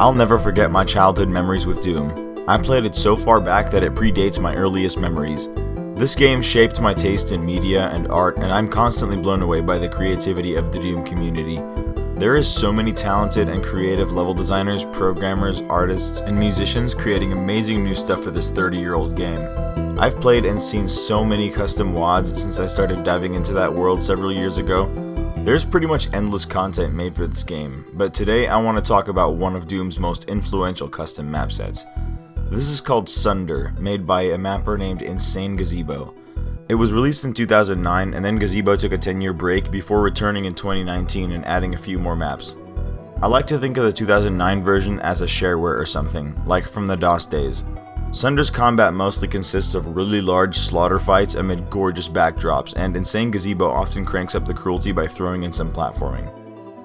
I'll never forget my childhood memories with Doom. I played it so far back that it predates my earliest memories. This game shaped my taste in media and art, and I'm constantly blown away by the creativity of the Doom community. There is so many talented and creative level designers, programmers, artists, and musicians creating amazing new stuff for this 30-year-old game. I've played and seen so many custom WADs since I started diving into that world several years ago. There's pretty much endless content made for this game, but today I want to talk about one of Doom's most influential custom map sets. This is called Sunder, made by a mapper named Insane Gazebo. It was released in 2009, and then Gazebo took a 10-year break before returning in 2019 and adding a few more maps. I like to think of the 2009 version as a shareware or something, like from the DOS days. Sunder's combat mostly consists of really large slaughter fights amid gorgeous backdrops, and Insane Gazebo often cranks up the cruelty by throwing in some platforming.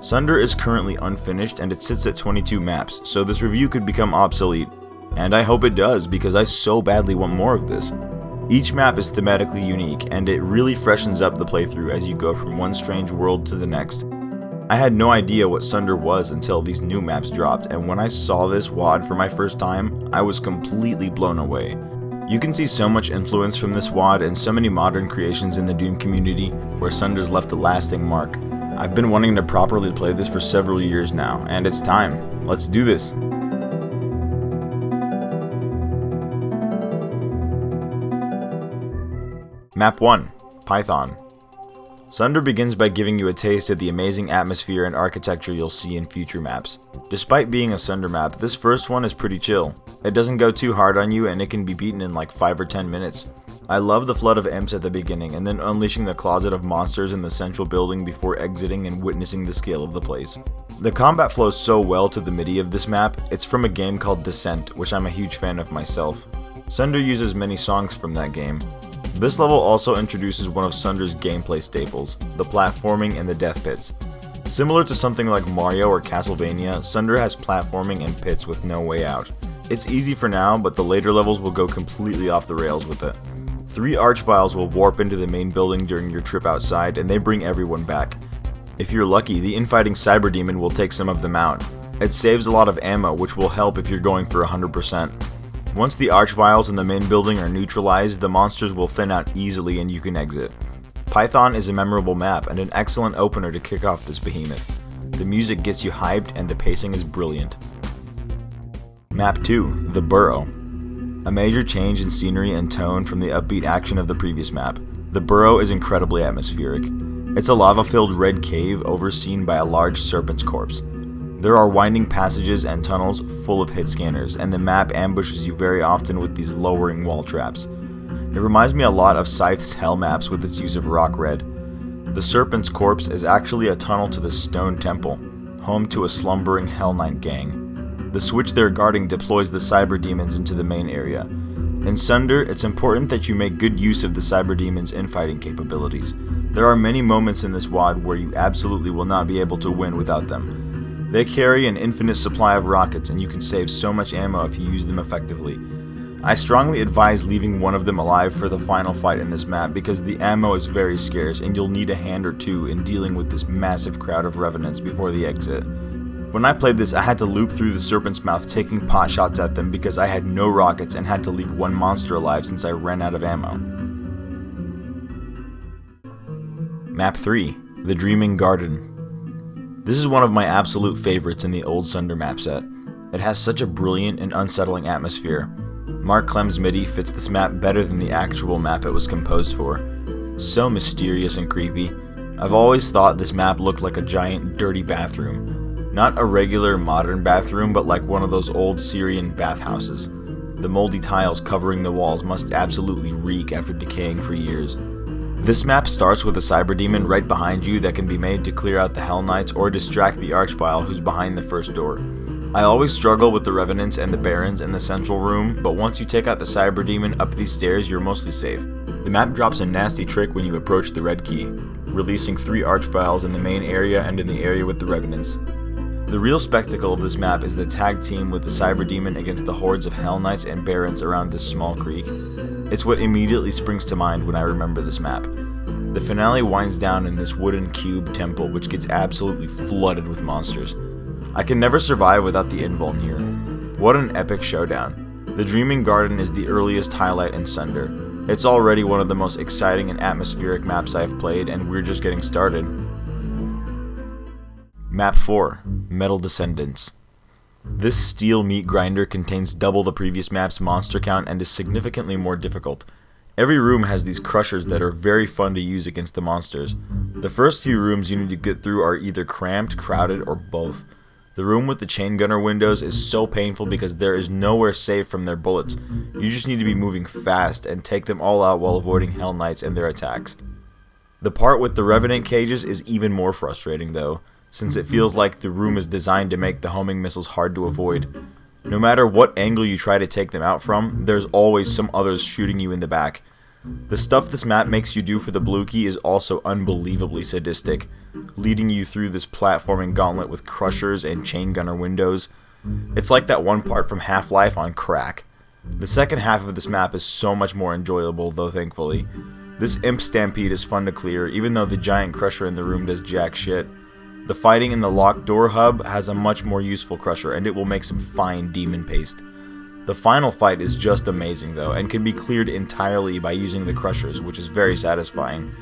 Sunder is currently unfinished and it sits at 22 maps, so this review could become obsolete. And I hope it does, because I so badly want more of this. Each map is thematically unique, and it really freshens up the playthrough as you go from one strange world to the next. I had no idea what Sunder was until these new maps dropped, and when I saw this WAD for my first time, I was completely blown away. You can see so much influence from this WAD and so many modern creations in the Doom community, where Sunder's left a lasting mark. I've been wanting to properly play this for several years now, and it's time. Let's do this! Map 1. Python. Sunder begins by giving you a taste of the amazing atmosphere and architecture you'll see in future maps. Despite being a Sunder map, this first one is pretty chill. It doesn't go too hard on you and it can be beaten in like 5 or 10 minutes. I love the flood of imps at the beginning and then unleashing the closet of monsters in the central building before exiting and witnessing the scale of the place. The combat flows so well to the MIDI of this map. It's from a game called Descent, which I'm a huge fan of myself. Sunder uses many songs from that game. This level also introduces one of Sunder's gameplay staples, the platforming and the death pits. Similar to something like Mario or Castlevania, Sunder has platforming and pits with no way out. It's easy for now, but the later levels will go completely off the rails with it. 3 archviles will warp into the main building during your trip outside, and they bring everyone back. If you're lucky, the infighting cyber demon will take some of them out. It saves a lot of ammo, which will help if you're going for 100%. Once the archviles in the main building are neutralized, the monsters will thin out easily and you can exit. Python is a memorable map and an excellent opener to kick off this behemoth. The music gets you hyped and the pacing is brilliant. Map 2. The Burrow. A major change in scenery and tone from the upbeat action of the previous map. The Burrow is incredibly atmospheric. It's a lava-filled red cave overseen by a large serpent's corpse. There are winding passages and tunnels full of hit scanners, and the map ambushes you very often with these lowering wall traps. It reminds me a lot of Scythe's Hell maps with its use of rock red. The Serpent's Corpse is actually a tunnel to the Stone Temple, home to a slumbering Hell Knight gang. The switch they're guarding deploys the cyber demons into the main area. In Sunder, it's important that you make good use of the cyber demons' infighting capabilities. There are many moments in this WAD where you absolutely will not be able to win without them. They carry an infinite supply of rockets, and you can save so much ammo if you use them effectively. I strongly advise leaving one of them alive for the final fight in this map because the ammo is very scarce and you'll need a hand or two in dealing with this massive crowd of revenants before the exit. When I played this, I had to loop through the serpent's mouth taking pot shots at them because I had no rockets and had to leave one monster alive since I ran out of ammo. Map 3. The Dreaming Garden. This is one of my absolute favorites in the old Sunder map set. It has such a brilliant and unsettling atmosphere. Mark Clem's MIDI fits this map better than the actual map it was composed for. So mysterious and creepy. I've always thought this map looked like a giant dirty bathroom. Not a regular modern bathroom, but like one of those old Syrian bathhouses. The moldy tiles covering the walls must absolutely reek after decaying for years. This map starts with a cyber demon right behind you that can be made to clear out the Hell Knights or distract the archvile who's behind the first door. I always struggle with the revenants and the barons in the central room, but once you take out the cyber demon up these stairs, you're mostly safe. The map drops a nasty trick when you approach the red key, releasing 3 archviles in the main area and in the area with the revenants. The real spectacle of this map is the tag team with the cyber demon against the hordes of Hell Knights and barons around this small creek. It's what immediately springs to mind when I remember this map. The finale winds down in this wooden cube temple which gets absolutely flooded with monsters. I can never survive without the invuln here. What an epic showdown. The Dreaming Garden is the earliest highlight in Sunder. It's already one of the most exciting and atmospheric maps I've played, and we're just getting started. Map 4, Metal Descendants. This steel meat grinder contains double the previous map's monster count and is significantly more difficult. Every room has these crushers that are very fun to use against the monsters. The first few rooms you need to get through are either cramped, crowded, or both. The room with the chain gunner windows is so painful because there is nowhere safe from their bullets. You just need to be moving fast and take them all out while avoiding Hell Knights and their attacks. The part with the Revenant cages is even more frustrating though, since it feels like the room is designed to make the homing missiles hard to avoid. No matter what angle you try to take them out from, there's always some others shooting you in the back. The stuff this map makes you do for the blue key is also unbelievably sadistic, leading you through this platforming gauntlet with crushers and chain gunner windows. It's like that one part from Half-Life on crack. The second half of this map is so much more enjoyable though, thankfully. This imp stampede is fun to clear, even though the giant crusher in the room does jack shit. The fighting in the locked door hub has a much more useful crusher, and it will make some fine demon paste. The final fight is just amazing though, and can be cleared entirely by using the crushers, which is very satisfying.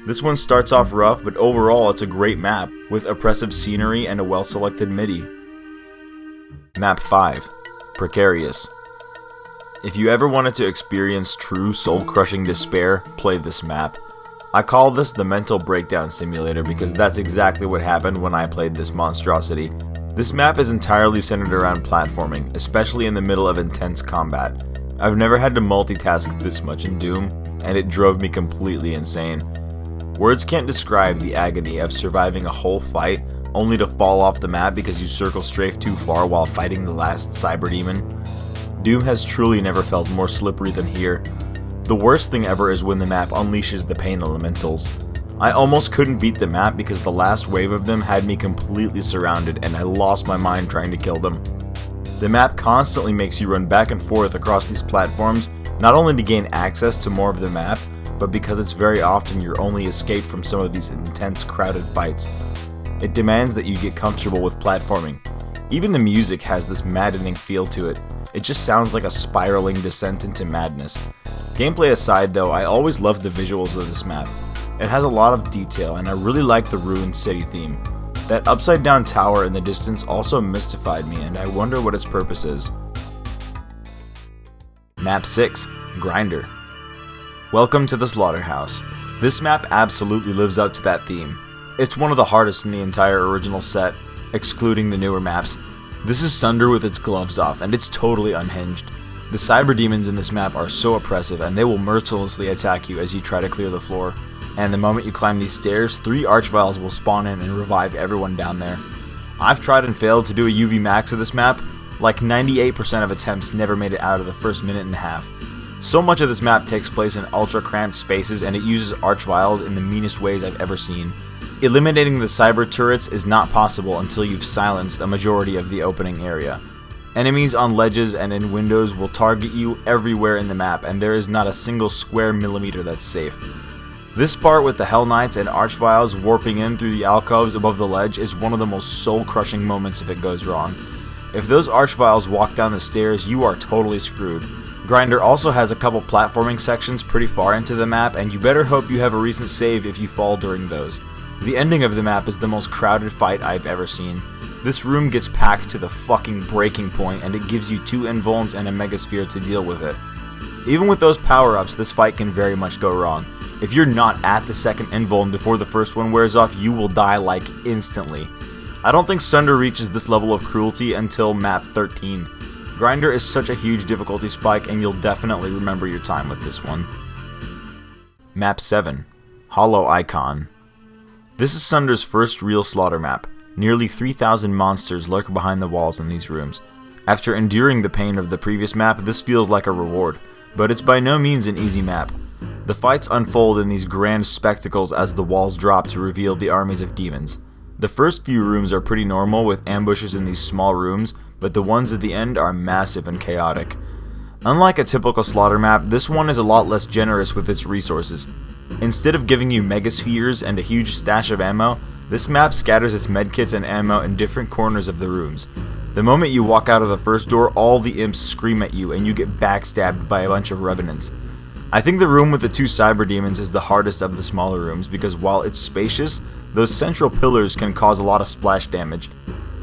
This one starts off rough, but overall it's a great map, with oppressive scenery and a well-selected MIDI. Map 5, Precarious. If you ever wanted to experience true soul-crushing despair, play this map. I call this the mental breakdown simulator because that's exactly what happened when I played this monstrosity. This map is entirely centered around platforming, especially in the middle of intense combat. I've never had to multitask this much in Doom, and it drove me completely insane. Words can't describe the agony of surviving a whole fight only to fall off the map because you circle strafe too far while fighting the last cyber demon. Doom has truly never felt more slippery than here. The worst thing ever is when the map unleashes the pain elementals. I almost couldn't beat the map because the last wave of them had me completely surrounded and I lost my mind trying to kill them. The map constantly makes you run back and forth across these platforms, not only to gain access to more of the map, but because it's very often your only escape from some of these intense crowded fights. It demands that you get comfortable with platforming. Even the music has this maddening feel to it. It just sounds like a spiraling descent into madness. Gameplay aside though, I always loved the visuals of this map. It has a lot of detail and I really like the ruined city theme. That upside down tower in the distance also mystified me and I wonder what its purpose is. Map 6, Grinder. Welcome to the Slaughterhouse. This map absolutely lives up to that theme. It's one of the hardest in the entire original set, excluding the newer maps. This is Sunder with its gloves off and it's totally unhinged. The cyber demons in this map are so oppressive and they will mercilessly attack you as you try to clear the floor. And the moment you climb these stairs, 3 archviles will spawn in and revive everyone down there. I've tried and failed to do a UV max of this map. Like 98% of attempts never made it out of the first minute and a half. So much of this map takes place in ultra cramped spaces and it uses archviles in the meanest ways I've ever seen. Eliminating the cyber turrets is not possible until you've silenced a majority of the opening area. Enemies on ledges and in windows will target you everywhere in the map and there is not a single square millimeter that's safe. This part with the Hell Knights and Archviles warping in through the alcoves above the ledge is one of the most soul-crushing moments if it goes wrong. If those Archviles walk down the stairs, you are totally screwed. Grinder also has a couple platforming sections pretty far into the map and you better hope you have a recent save if you fall during those. The ending of the map is the most crowded fight I've ever seen. This room gets packed to the fucking breaking point and it gives you 2 invulns and a megasphere to deal with it. Even with those power-ups, this fight can very much go wrong. If you're not at the second invuln before the first one wears off, you will die like instantly. I don't think Sunder reaches this level of cruelty until map 13. Grinder is such a huge difficulty spike and you'll definitely remember your time with this one. Map 7, Hollow Icon. This is Sunder's first real slaughter map. Nearly 3,000 monsters lurk behind the walls in these rooms. After enduring the pain of the previous map, this feels like a reward, but it's by no means an easy map. The fights unfold in these grand spectacles as the walls drop to reveal the armies of demons. The first few rooms are pretty normal with ambushes in these small rooms, but the ones at the end are massive and chaotic. Unlike a typical slaughter map, this one is a lot less generous with its resources. Instead of giving you megaspheres and a huge stash of ammo, This map scatters its medkits and ammo in different corners of the rooms. The moment you walk out of the first door, all the imps scream at you and you get backstabbed by a bunch of revenants. I think the room with the 2 cyber demons is the hardest of the smaller rooms because while it's spacious, those central pillars can cause a lot of splash damage.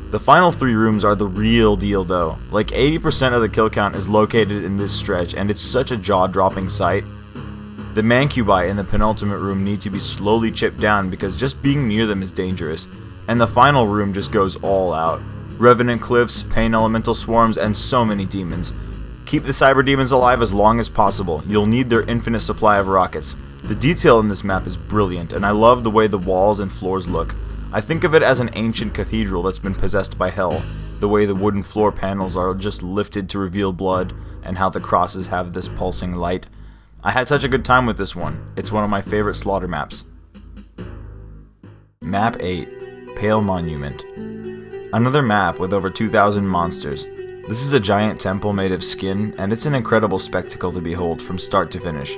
The final 3 rooms are the real deal though. Like 80% of the kill count is located in this stretch and it's such a jaw-dropping sight. The mancubi in the penultimate room need to be slowly chipped down because just being near them is dangerous. And the final room just goes all out. Revenant cliffs, pain elemental swarms, and so many demons. Keep the cyber demons alive as long as possible. You'll need their infinite supply of rockets. The detail in this map is brilliant, and I love the way the walls and floors look. I think of it as an ancient cathedral that's been possessed by hell. The way the wooden floor panels are just lifted to reveal blood, and how the crosses have this pulsing light. I had such a good time with this one. It's one of my favorite slaughter maps. Map 8, Pale Monument. Another map with over 2,000 monsters. This is a giant temple made of skin, and it's an incredible spectacle to behold from start to finish.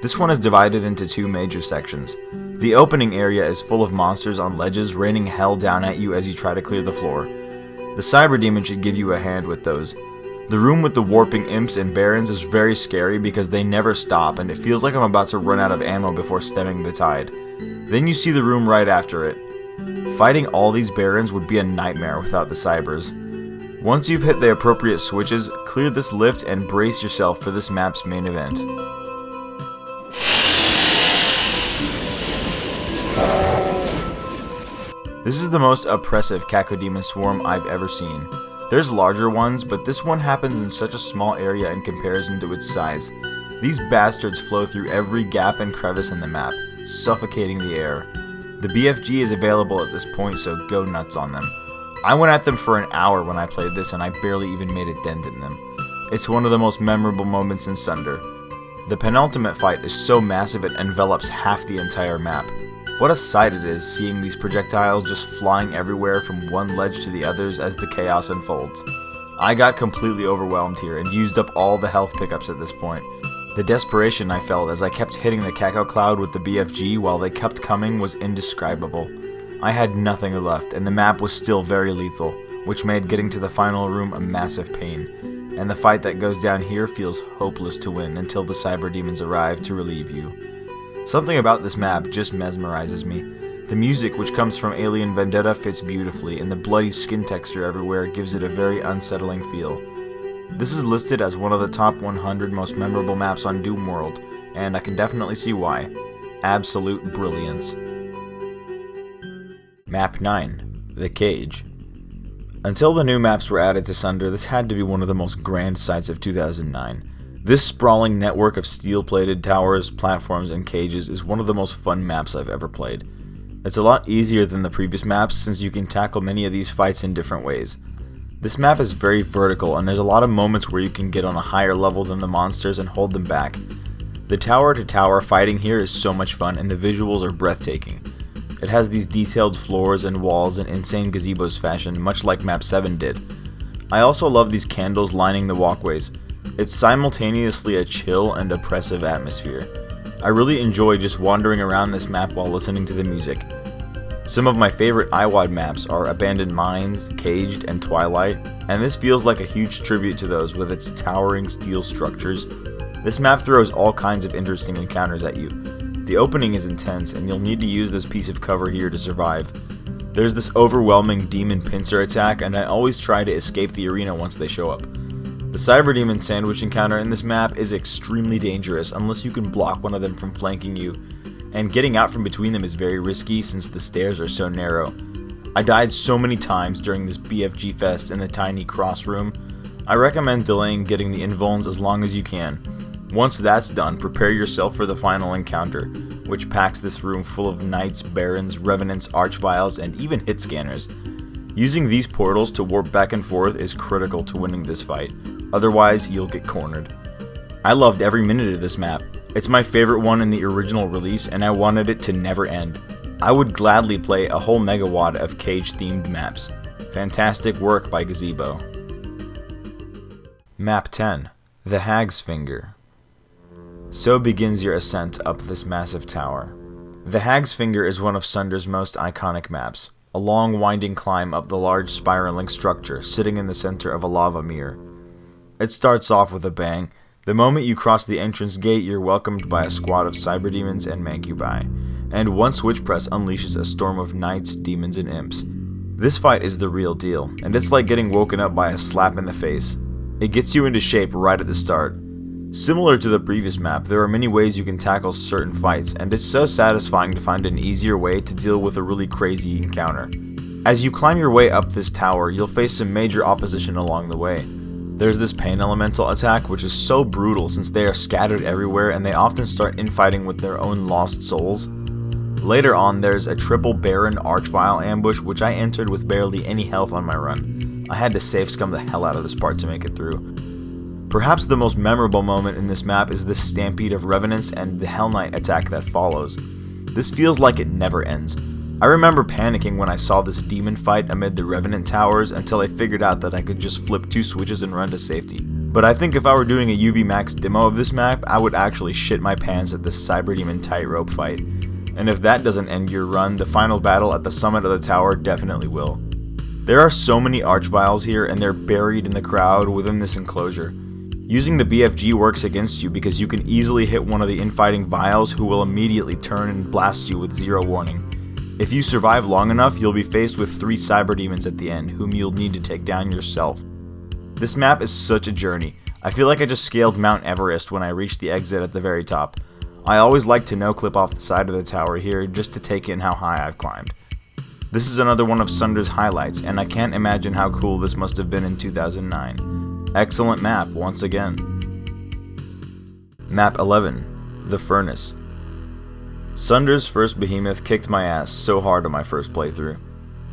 This one is divided into 2 major sections. The opening area is full of monsters on ledges raining hell down at you as you try to clear the floor. The cyber demon should give you a hand with those. The room with the warping imps and barons is very scary because they never stop and it feels like I'm about to run out of ammo before stemming the tide. Then you see the room right after it. Fighting all these barons would be a nightmare without the cybers. Once you've hit the appropriate switches, clear this lift and brace yourself for this map's main event. This is the most oppressive Cacodemon swarm I've ever seen. There's larger ones, but this one happens in such a small area in comparison to its size. These bastards flow through every gap and crevice in the map, suffocating the air. The BFG is available at this point, so go nuts on them. I went at them for an hour when I played this and I barely even made a dent in them. It's one of the most memorable moments in Sunder. The penultimate fight is so massive it envelops half the entire map. What a sight it is seeing these projectiles just flying everywhere from one ledge to the others as the chaos unfolds. I got completely overwhelmed here and used up all the health pickups at this point. The desperation I felt as I kept hitting the Caco Cloud with the BFG while they kept coming was indescribable. I had nothing left and the map was still very lethal, which made getting to the final room a massive pain. And the fight that goes down here feels hopeless to win until the cyber demons arrive to relieve you. Something about this map just mesmerizes me. The music, which comes from Alien Vendetta, fits beautifully, and the bloody skin texture everywhere gives it a very unsettling feel. This is listed as one of the top 100 most memorable maps on Doom World, and I can definitely see why. Absolute brilliance. Map 9, The Cage. Until the new maps were added to Sunder, this had to be one of the most grand sights of 2009. This sprawling network of steel-plated towers, platforms, and cages is one of the most fun maps I've ever played. It's a lot easier than the previous maps since you can tackle many of these fights in different ways. This map is very vertical and there's a lot of moments where you can get on a higher level than the monsters and hold them back. The tower to tower fighting here is so much fun and the visuals are breathtaking. It has these detailed floors and walls in insane gazebos fashion, much like map 7 did. I also love these candles lining the walkways. It's simultaneously a chill and oppressive atmosphere. I really enjoy just wandering around this map while listening to the music. Some of my favorite NUTS.WAD maps are Abandoned Mines, Caged, and Twilight, and this feels like a huge tribute to those with its towering steel structures. This map throws all kinds of interesting encounters at you. The opening is intense, and you'll need to use this piece of cover here to survive. There's this overwhelming demon pincer attack, and I always try to escape the arena once they show up. The Cyber Demon sandwich encounter in this map is extremely dangerous unless you can block one of them from flanking you, and getting out from between them is very risky since the stairs are so narrow. I died so many times during this BFG fest in the tiny cross room. I recommend delaying getting the invulns as long as you can. Once that's done, prepare yourself for the final encounter, which packs this room full of knights, barons, revenants, archviles, and even hit scanners. Using these portals to warp back and forth is critical to winning this fight, otherwise you'll get cornered. I loved every minute of this map. It's my favorite one in the original release and I wanted it to never end. I would gladly play a whole megawatt of cage themed maps. Fantastic work by Gazebo. Map 10, The Hag's Finger. So begins your ascent up this massive tower. The Hag's Finger is one of Sunder's most iconic maps, a long winding climb up the large spiraling structure sitting in the center of a lava mirror. It starts off with a bang. The moment you cross the entrance gate, you're welcomed by a squad of cyberdemons and mancubi, and one switch press unleashes a storm of knights, demons, and imps. This fight is the real deal, and it's like getting woken up by a slap in the face. It gets you into shape right at the start. Similar to the previous map, there are many ways you can tackle certain fights, and it's so satisfying to find an easier way to deal with a really crazy encounter. As you climb your way up this tower, you'll face some major opposition along the way. There's this pain elemental attack, which is so brutal since they are scattered everywhere and they often start infighting with their own lost souls. Later on, there's a triple Baron Archvile ambush, which I entered with barely any health on my run. I had to safe scum the hell out of this part to make it through. Perhaps the most memorable moment in this map is this stampede of revenants and the Hell Knight attack that follows. This feels like it never ends. I remember panicking when I saw this demon fight amid the revenant towers until I figured out that I could just flip 2 switches and run to safety. But I think if I were doing a UV Max demo of this map, I would actually shit my pants at this Cyberdemon tightrope fight. And if that doesn't end your run, the final battle at the summit of the tower definitely will. There are so many Archviles here and they're buried in the crowd within this enclosure. Using the BFG works against you because you can easily hit one of the infighting Vials who will immediately turn and blast you with zero warning. If you survive long enough, you'll be faced with 3 Cyberdemons at the end, whom you'll need to take down yourself. This map is such a journey. I feel like I just scaled Mount Everest when I reached the exit at the very top. I always like to no-clip off the side of the tower here just to take in how high I've climbed. This is another one of Sunder's highlights, and I can't imagine how cool this must have been in 2009. Excellent map, once again. Map 11, The Furnace. Sunder's first behemoth kicked my ass so hard on my first playthrough.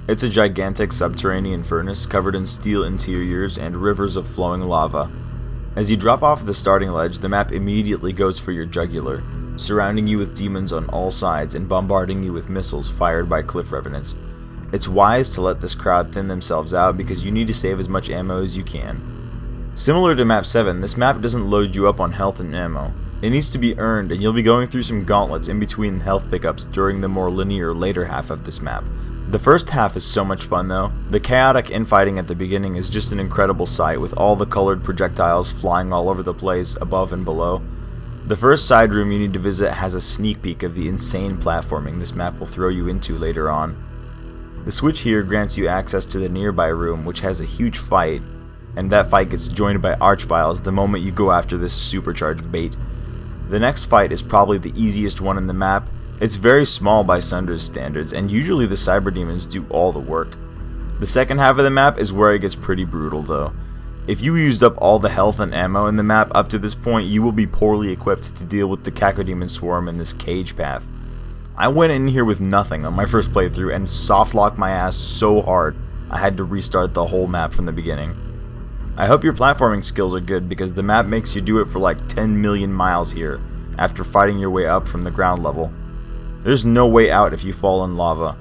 It's a gigantic subterranean furnace covered in steel interiors and rivers of flowing lava. As you drop off the starting ledge, the map immediately goes for your jugular, surrounding you with demons on all sides and bombarding you with missiles fired by cliff revenants. It's wise to let this crowd thin themselves out because you need to save as much ammo as you can. Similar to map 7, this map doesn't load you up on health and ammo. It needs to be earned, and you'll be going through some gauntlets in between health pickups during the more linear later half of this map. The first half is so much fun though. The chaotic infighting at the beginning is just an incredible sight with all the colored projectiles flying all over the place above and below. The first side room you need to visit has a sneak peek of the insane platforming this map will throw you into later on. The switch here grants you access to the nearby room, which has a huge fight, and that fight gets joined by Archviles the moment you go after this supercharged bait. The next fight is probably the easiest one in the map. It's very small by Sunder's standards, and usually the Cyberdemons do all the work. The second half of the map is where it gets pretty brutal though. If you used up all the health and ammo in the map up to this point, you will be poorly equipped to deal with the Cacodemon swarm in this cage path. I went in here with nothing on my first playthrough and softlocked my ass so hard I had to restart the whole map from the beginning. I hope your platforming skills are good because the map makes you do it for like 10 million miles here after fighting your way up from the ground level. There's no way out if you fall in lava.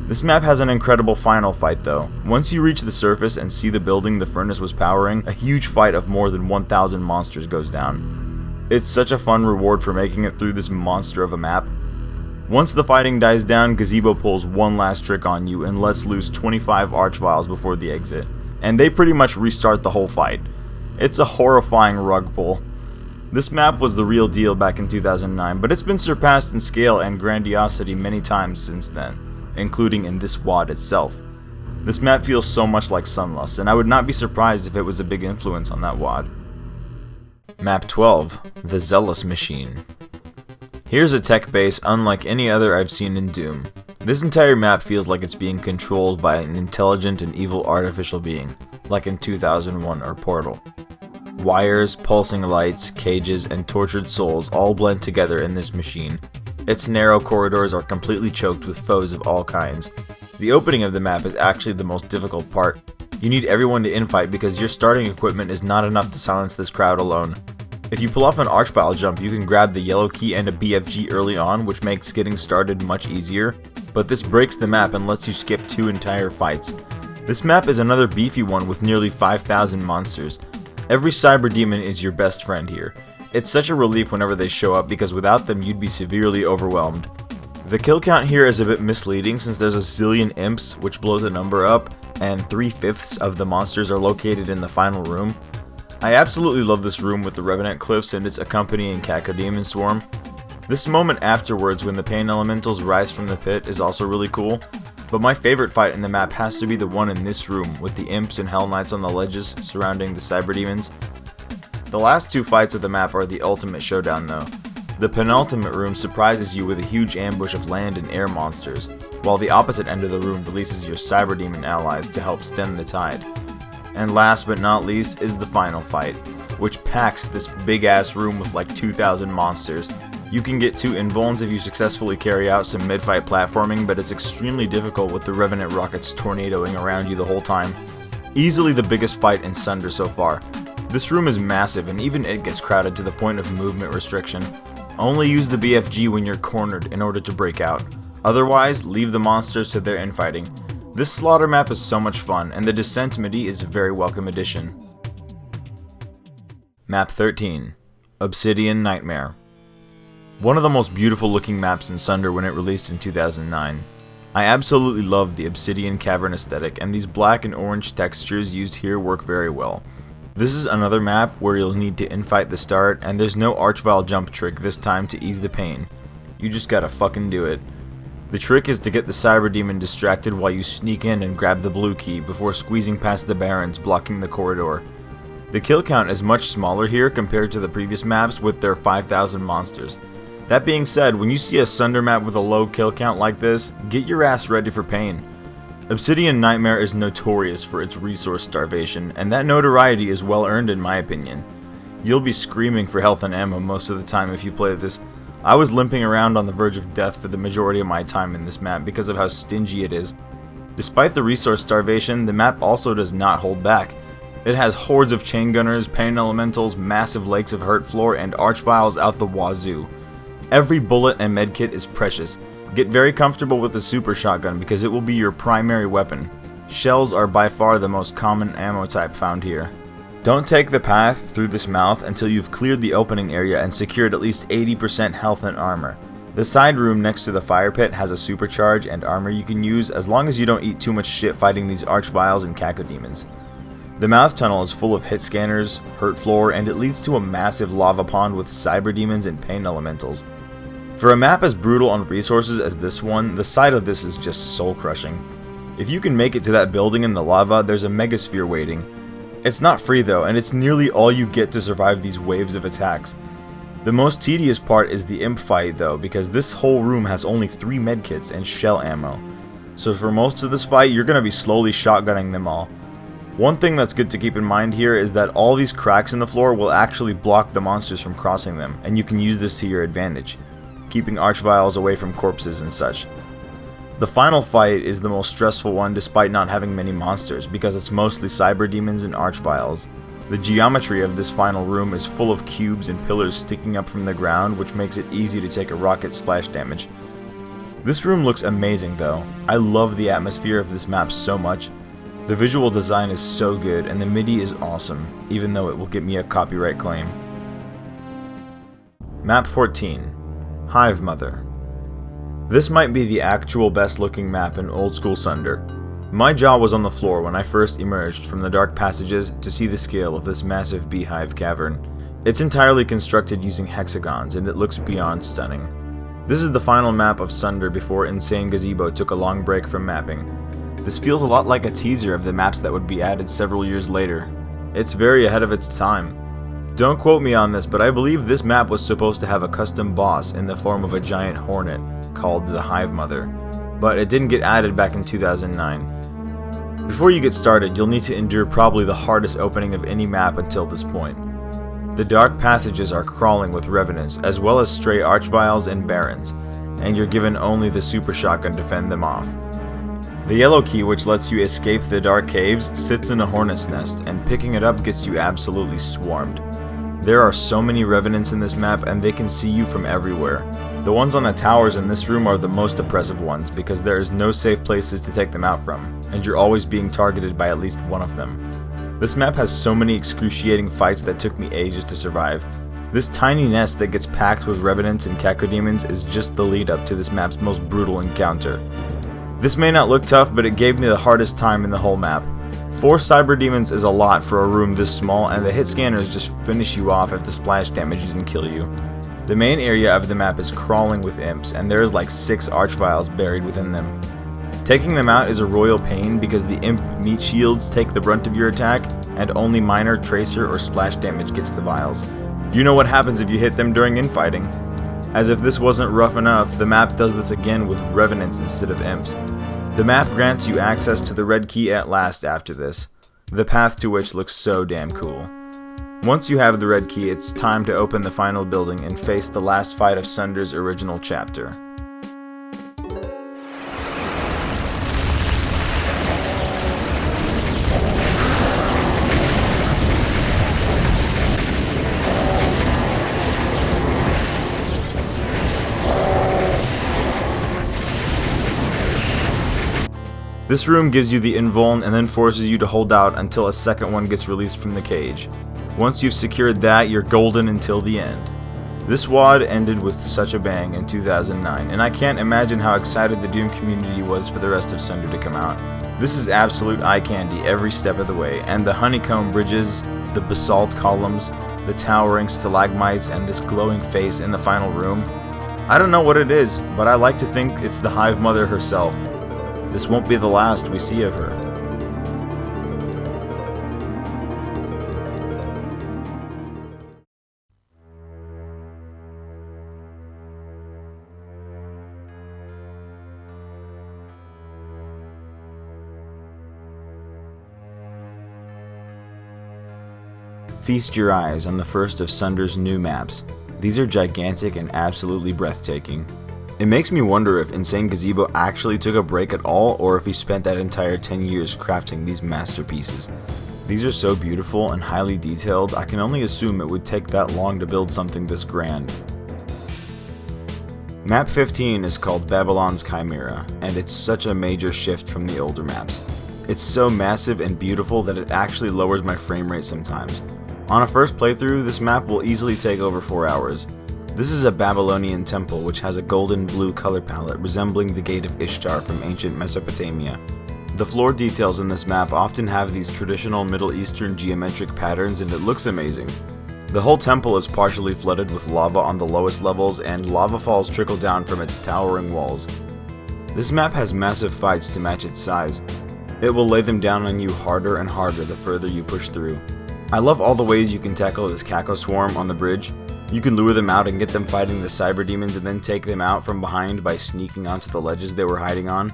This map has an incredible final fight though. Once you reach the surface and see the building the furnace was powering, a huge fight of more than 1,000 monsters goes down. It's such a fun reward for making it through this monster of a map. Once the fighting dies down, Gazebo pulls one last trick on you and lets loose 25 Archviles before the exit. And they pretty much restart the whole fight. It's a horrifying rug pull. This map was the real deal back in 2009, but it's been surpassed in scale and grandiosity many times since then, including in this WAD itself. This map feels so much like Sunlust, and I would not be surprised if it was a big influence on that WAD. Map 12, The Zealous Machine. Here's a tech base unlike any other I've seen in Doom. This entire map feels like it's being controlled by an intelligent and evil artificial being, like in 2001 or Portal. Wires, pulsing lights, cages, and tortured souls all blend together in this machine. Its narrow corridors are completely choked with foes of all kinds. The opening of the map is actually the most difficult part. You need everyone to infight because your starting equipment is not enough to silence this crowd alone. If you pull off an Archvile jump, you can grab the yellow key and a BFG early on, which makes getting started much easier, but this breaks the map and lets you skip 2 entire fights. This map is another beefy one with nearly 5,000 monsters. Every Cyberdemon is your best friend here. It's such a relief whenever they show up because without them you'd be severely overwhelmed. The kill count here is a bit misleading since there's a zillion imps, which blows the number up, and 3/5 of the monsters are located in the final room. I absolutely love this room with the Revenant Cliffs and its accompanying Cacodemon Swarm. This moment afterwards when the Pain Elementals rise from the pit is also really cool, but my favorite fight in the map has to be the one in this room with the imps and Hell Knights on the ledges surrounding the Cyber Demons. The last two fights of the map are the ultimate showdown though. The penultimate room surprises you with a huge ambush of land and air monsters, while the opposite end of the room releases your Cyber Demon allies to help stem the tide. And last but not least is the final fight, which packs this big ass room with like 2,000 monsters. You can get 2 invulns if you successfully carry out some mid-fight platforming, but it's extremely difficult with the Revenant rockets tornadoing around you the whole time. Easily the biggest fight in Sunder so far. This room is massive and even it gets crowded to the point of movement restriction. Only use the BFG when you're cornered in order to break out. Otherwise, leave the monsters to their infighting. This slaughter map is so much fun, and the Descent MIDI is a very welcome addition. Map 13, Obsidian Nightmare. One of the most beautiful looking maps in Sunder when it released in 2009. I absolutely love the Obsidian Cavern aesthetic, and these black and orange textures used here work very well. This is another map where you'll need to infight the start, and there's no Archvile jump trick this time to ease the pain. You just gotta fucking do it. The trick is to get the Cyber Demon distracted while you sneak in and grab the blue key before squeezing past the Barons blocking the corridor. The kill count is much smaller here compared to the previous maps with their 5,000 monsters. That being said, when you see a Sunder map with a low kill count like this, get your ass ready for pain. Obsidian Nightmare is notorious for its resource starvation, and that notoriety is well earned in my opinion. You'll be screaming for health and ammo most of the time if you play this. I was limping around on the verge of death for the majority of my time in this map because of how stingy it is. Despite the resource starvation, the map also does not hold back. It has hordes of chain gunners, pain elementals, massive lakes of hurt floor, and archviles out the wazoo. Every bullet and medkit is precious. Get very comfortable with the super shotgun because it will be your primary weapon. Shells are by far the most common ammo type found here. Don't take the path through this mouth until you've cleared the opening area and secured at least 80% health and armor. The side room next to the fire pit has a supercharge and armor you can use as long as you don't eat too much shit fighting these archviles and cacodemons. The mouth tunnel is full of hit scanners, hurt floor, and it leads to a massive lava pond with cyber demons and pain elementals. For a map as brutal on resources as this one, the side of this is just soul crushing. If you can make it to that building in the lava, there's a megasphere waiting. It's not free though, and it's nearly all you get to survive these waves of attacks. The most tedious part is the imp fight though, because this whole room has only 3 medkits and shell ammo. So for most of this fight, you're going to be slowly shotgunning them all. One thing that's good to keep in mind here is that all these cracks in the floor will actually block the monsters from crossing them, and you can use this to your advantage, keeping archviles away from corpses and such. The final fight is the most stressful one despite not having many monsters, because it's mostly cyber demons and archviles. The geometry of this final room is full of cubes and pillars sticking up from the ground, which makes it easy to take a rocket splash damage. This room looks amazing though. I love the atmosphere of this map so much. The visual design is so good and the MIDI is awesome, even though it will get me a copyright claim. Map 14, Hive Mother. This might be the actual best looking map in old school Sunder. My jaw was on the floor when I first emerged from the dark passages to see the scale of this massive beehive cavern. It's entirely constructed using hexagons and it looks beyond stunning. This is the final map of Sunder before Insane Gazebo took a long break from mapping. This feels a lot like a teaser of the maps that would be added several years later. It's very ahead of its time. Don't quote me on this, but I believe this map was supposed to have a custom boss in the form of a giant hornet called the Hive Mother, but it didn't get added back in 2009. Before you get started, you'll need to endure probably the hardest opening of any map until this point. The dark passages are crawling with revenants, as well as stray archviles and barons, and you're given only the super shotgun to fend them off. The yellow key, which lets you escape the dark caves, sits in a hornet's nest, and picking it up gets you absolutely swarmed. There are so many revenants in this map and they can see you from everywhere. The ones on the towers in this room are the most oppressive ones because there is no safe places to take them out from, and you're always being targeted by at least one of them. This map has so many excruciating fights that took me ages to survive. This tiny nest that gets packed with revenants and cacodemons is just the lead up to this map's most brutal encounter. This may not look tough, but it gave me the hardest time in the whole map. 4 cyber demons is a lot for a room this small, and the hit scanners just finish you off if the splash damage didn't kill you. The main area of the map is crawling with imps, and there's like 6 archviles buried within them. Taking them out is a royal pain because the imp meat shields take the brunt of your attack, and only minor tracer or splash damage gets the vials. You know what happens if you hit them during infighting. As if this wasn't rough enough, the map does this again with revenants instead of imps. The map grants you access to the red key at last after this, the path to which looks so damn cool. Once you have the red key, it's time to open the final building and face the last fight of Sunder's original chapter. This room gives you the invuln and then forces you to hold out until a second one gets released from the cage. Once you've secured that, you're golden until the end. This WAD ended with such a bang in 2009, and I can't imagine how excited the Doom community was for the rest of Sunder to come out. This is absolute eye candy every step of the way, and the honeycomb bridges, the basalt columns, the towering stalagmites, and this glowing face in the final room. I don't know what it is, but I like to think it's the Hive Mother herself. This won't be the last we see of her. Feast your eyes on the first of Sunder's new maps. These are gigantic and absolutely breathtaking. It makes me wonder if Insane Gazebo actually took a break at all, or if he spent that entire 10 years crafting these masterpieces. These are so beautiful and highly detailed, I can only assume it would take that long to build something this grand. Map 15 is called Babylon's Chimera, and it's such a major shift from the older maps. It's so massive and beautiful that it actually lowers my frame rate sometimes. On a first playthrough, this map will easily take over 4 hours. This is a Babylonian temple which has a golden blue color palette resembling the Gate of Ishtar from ancient Mesopotamia. The floor details in this map often have these traditional Middle Eastern geometric patterns, and it looks amazing. The whole temple is partially flooded with lava on the lowest levels, and lava falls trickle down from its towering walls. This map has massive fights to match its size. It will lay them down on you harder and harder the further you push through. I love all the ways you can tackle this Caco swarm on the bridge. You can lure them out and get them fighting the cyber demons and then take them out from behind by sneaking onto the ledges they were hiding on.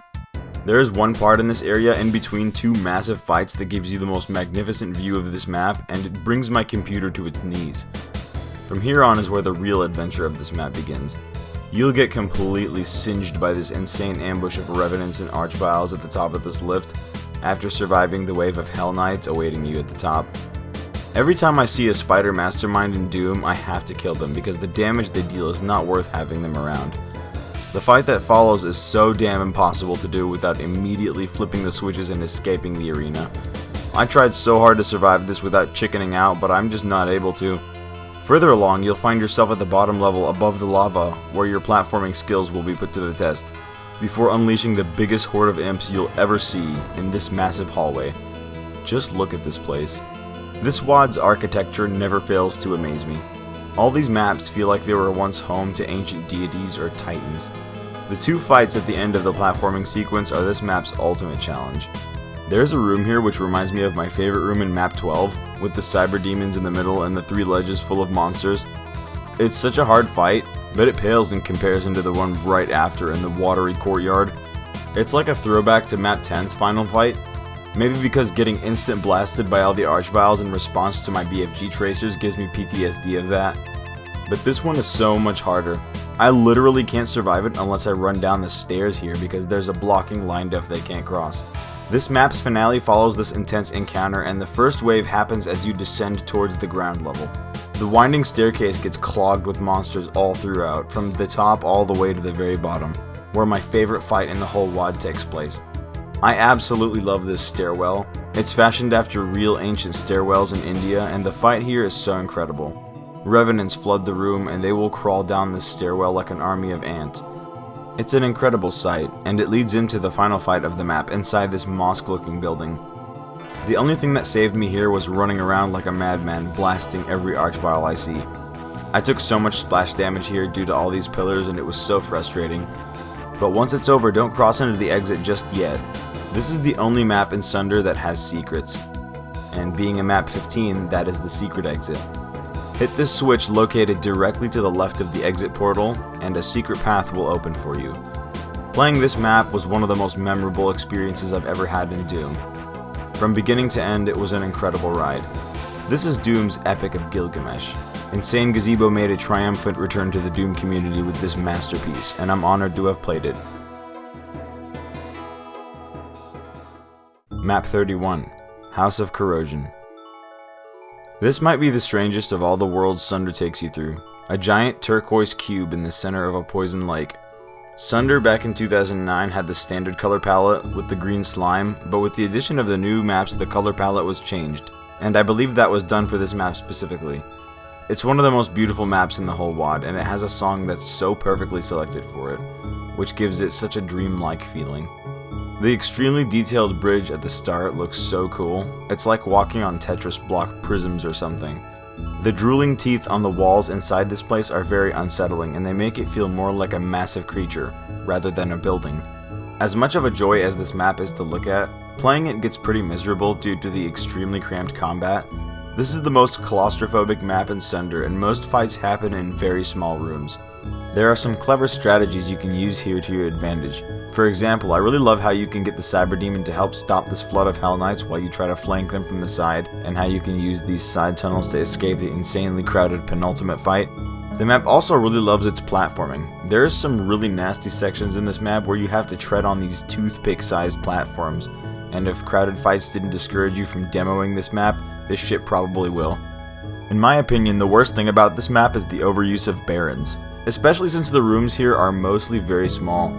There is one part in this area in between 2 massive fights that gives you the most magnificent view of this map, and it brings my computer to its knees. From here on is where the real adventure of this map begins. You'll get completely singed by this insane ambush of revenants and archviles at the top of this lift, after surviving the wave of Hell Knights awaiting you at the top. Every time I see a spider mastermind in Doom, I have to kill them because the damage they deal is not worth having them around. The fight that follows is so damn impossible to do without immediately flipping the switches and escaping the arena. I tried so hard to survive this without chickening out, but I'm just not able to. Further along, you'll find yourself at the bottom level above the lava, where your platforming skills will be put to the test, before unleashing the biggest horde of imps you'll ever see in this massive hallway. Just look at this place. This WAD's architecture never fails to amaze me. All these maps feel like they were once home to ancient deities or titans. The 2 fights at the end of the platforming sequence are this map's ultimate challenge. There's a room here which reminds me of my favorite room in map 12, with the cyber demons in the middle and the 3 ledges full of monsters. It's such a hard fight, but it pales in comparison to the one right after in the watery courtyard. It's like a throwback to map 10's final fight. Maybe because getting instant blasted by all the archviles in response to my BFG tracers gives me PTSD of that. But this one is so much harder. I literally can't survive it unless I run down the stairs here because there's a blocking line def they can't cross. This map's finale follows this intense encounter, and the first wave happens as you descend towards the ground level. The winding staircase gets clogged with monsters all throughout, from the top all the way to the very bottom, where my favorite fight in the whole WAD takes place. I absolutely love this stairwell. It's fashioned after real ancient stairwells in India, and the fight here is so incredible. Revenants flood the room and they will crawl down this stairwell like an army of ants. It's an incredible sight, and it leads into the final fight of the map inside this mosque-looking building. The only thing that saved me here was running around like a madman, blasting every archvile I see. I took so much splash damage here due to all these pillars, and it was so frustrating. But once it's over, don't cross into the exit just yet. This is the only map in Sunder that has secrets. And being a map 15, that is the secret exit. Hit this switch located directly to the left of the exit portal, and a secret path will open for you. Playing this map was one of the most memorable experiences I've ever had in Doom. From beginning to end, it was an incredible ride. This is Doom's Epic of Gilgamesh. Insane Gazebo made a triumphant return to the Doom community with this masterpiece, and I'm honored to have played it. Map 31, House of Corrosion. This might be the strangest of all the worlds Sunder takes you through. A giant turquoise cube in the center of a poison lake. Sunder back in 2009 had the standard color palette with the green slime, but with the addition of the new maps the color palette was changed, and I believe that was done for this map specifically. It's one of the most beautiful maps in the whole WAD, and it has a song that's so perfectly selected for it, which gives it such a dreamlike feeling. The extremely detailed bridge at the start looks so cool. It's like walking on Tetris block prisms or something. The drooling teeth on the walls inside this place are very unsettling, and they make it feel more like a massive creature rather than a building. As much of a joy as this map is to look at, playing it gets pretty miserable due to the extremely cramped combat. This is the most claustrophobic map in Sunder, and most fights happen in very small rooms. There are some clever strategies you can use here to your advantage. For example, I really love how you can get the Cyber Demon to help stop this flood of Hell Knights while you try to flank them from the side, and how you can use these side tunnels to escape the insanely crowded penultimate fight. The map also really loves its platforming. There are some really nasty sections in this map where you have to tread on these toothpick-sized platforms, and if crowded fights didn't discourage you from demoing this map, this shit probably will. In my opinion, the worst thing about this map is the overuse of barons, especially since the rooms here are mostly very small.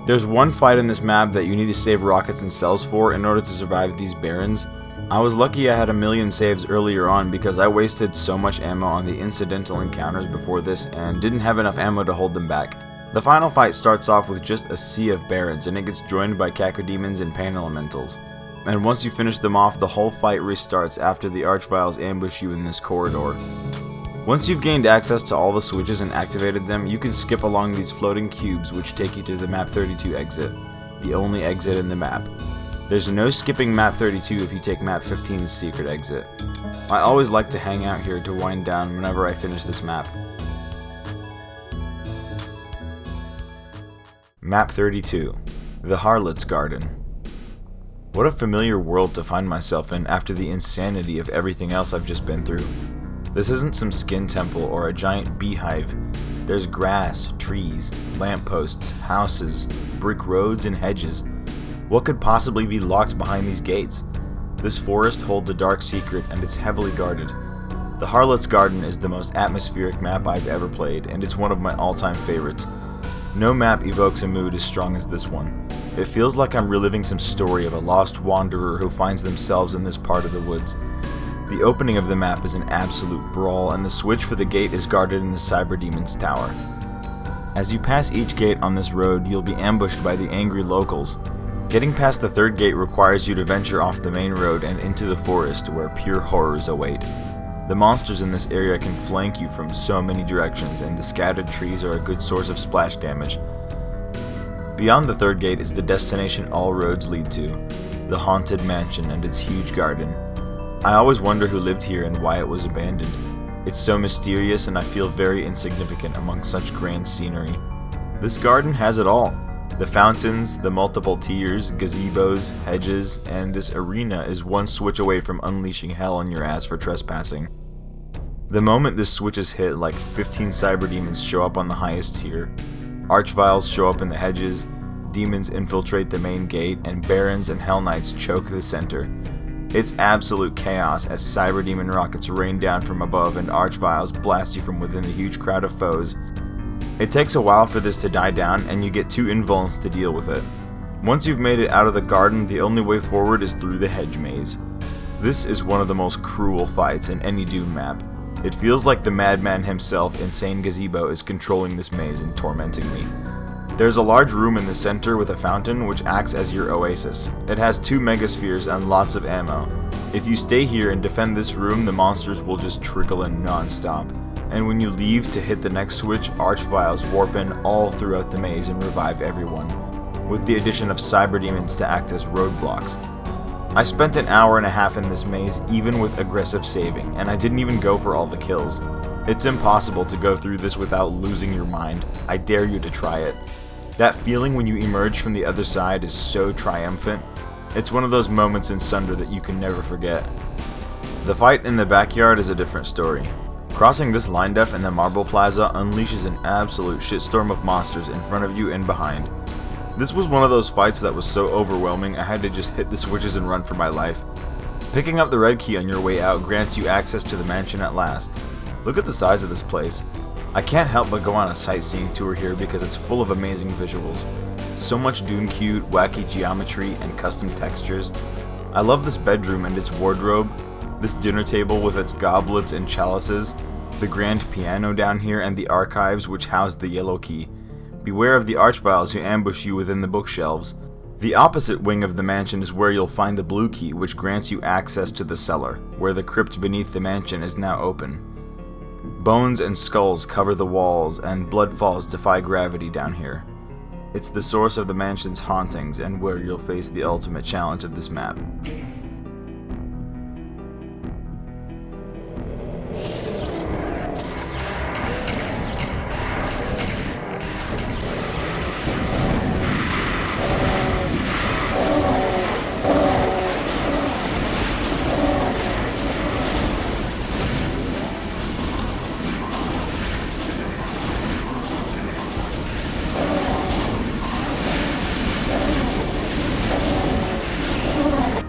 There's one fight in this map that you need to save rockets and cells for in order to survive these barons. I was lucky I had 1,000,000 saves earlier on because I wasted so much ammo on the incidental encounters before this and didn't have enough ammo to hold them back. The final fight starts off with just a sea of barons, and it gets joined by cacodemons and pain elementals. And once you finish them off, the whole fight restarts after the archviles ambush you in this corridor. Once you've gained access to all the switches and activated them, you can skip along these floating cubes which take you to the map 32 exit, the only exit in the map. There's no skipping map 32 if you take map 15's secret exit. I always like to hang out here to wind down whenever I finish this map. Map 32, the Harlot's Garden. What a familiar world to find myself in after the insanity of everything else I've just been through. This isn't some skin temple or a giant beehive. There's grass, trees, lampposts, houses, brick roads, and hedges. What could possibly be locked behind these gates? This forest holds a dark secret, and it's heavily guarded. The Harlot's Garden is the most atmospheric map I've ever played, and it's one of my all-time favorites. No map evokes a mood as strong as this one. It feels like I'm reliving some story of a lost wanderer who finds themselves in this part of the woods. The opening of the map is an absolute brawl, and the switch for the gate is guarded in the Cyber Demon's tower. As you pass each gate on this road, you'll be ambushed by the angry locals. Getting past the third gate requires you to venture off the main road and into the forest where pure horrors await. The monsters in this area can flank you from so many directions, and the scattered trees are a good source of splash damage. Beyond the third gate is the destination all roads lead to, the Haunted Mansion and its huge garden. I always wonder who lived here and why it was abandoned. It's so mysterious, and I feel very insignificant among such grand scenery. This garden has it all. The fountains, the multiple tiers, gazebos, hedges, and this arena is one switch away from unleashing hell on your ass for trespassing. The moment this switch is hit, like 15 cyber demons show up on the highest tier. Archviles show up in the hedges, demons infiltrate the main gate, and barons and hell knights choke the center. It's absolute chaos as cyber demon rockets rain down from above and archviles blast you from within the huge crowd of foes. It takes a while for this to die down, and you get 2 invulns to deal with it. Once you've made it out of the garden, the only way forward is through the hedge maze. This is one of the most cruel fights in any Doom map. It feels like the madman himself, Insane Gazebo, is controlling this maze and tormenting me. There's a large room in the center with a fountain which acts as your oasis. It has 2 megaspheres and lots of ammo. If you stay here and defend this room, the monsters will just trickle in non-stop. And when you leave to hit the next switch, Archviles warp in all throughout the maze and revive everyone, with the addition of cyber demons to act as roadblocks. I spent an hour and a half in this maze even with aggressive saving, and I didn't even go for all the kills. It's impossible to go through this without losing your mind. I dare you to try it. That feeling when you emerge from the other side is so triumphant. It's one of those moments in Sunder that you can never forget. The fight in the backyard is a different story. Crossing this line def in the Marble Plaza unleashes an absolute shitstorm of monsters in front of you and behind. This was one of those fights that was so overwhelming I had to just hit the switches and run for my life. Picking up the red key on your way out grants you access to the mansion at last. Look at the size of this place. I can't help but go on a sightseeing tour here because it's full of amazing visuals. So much Doom-cued, wacky geometry, and custom textures. I love this bedroom and its wardrobe, this dinner table with its goblets and chalices, the grand piano down here, and the archives which house the yellow key. Beware of the Archviles who ambush you within the bookshelves. The opposite wing of the mansion is where you'll find the blue key, which grants you access to the cellar, where the crypt beneath the mansion is now open. Bones and skulls cover the walls, and bloodfalls defy gravity down here. It's the source of the mansion's hauntings, and where you'll face the ultimate challenge of this map.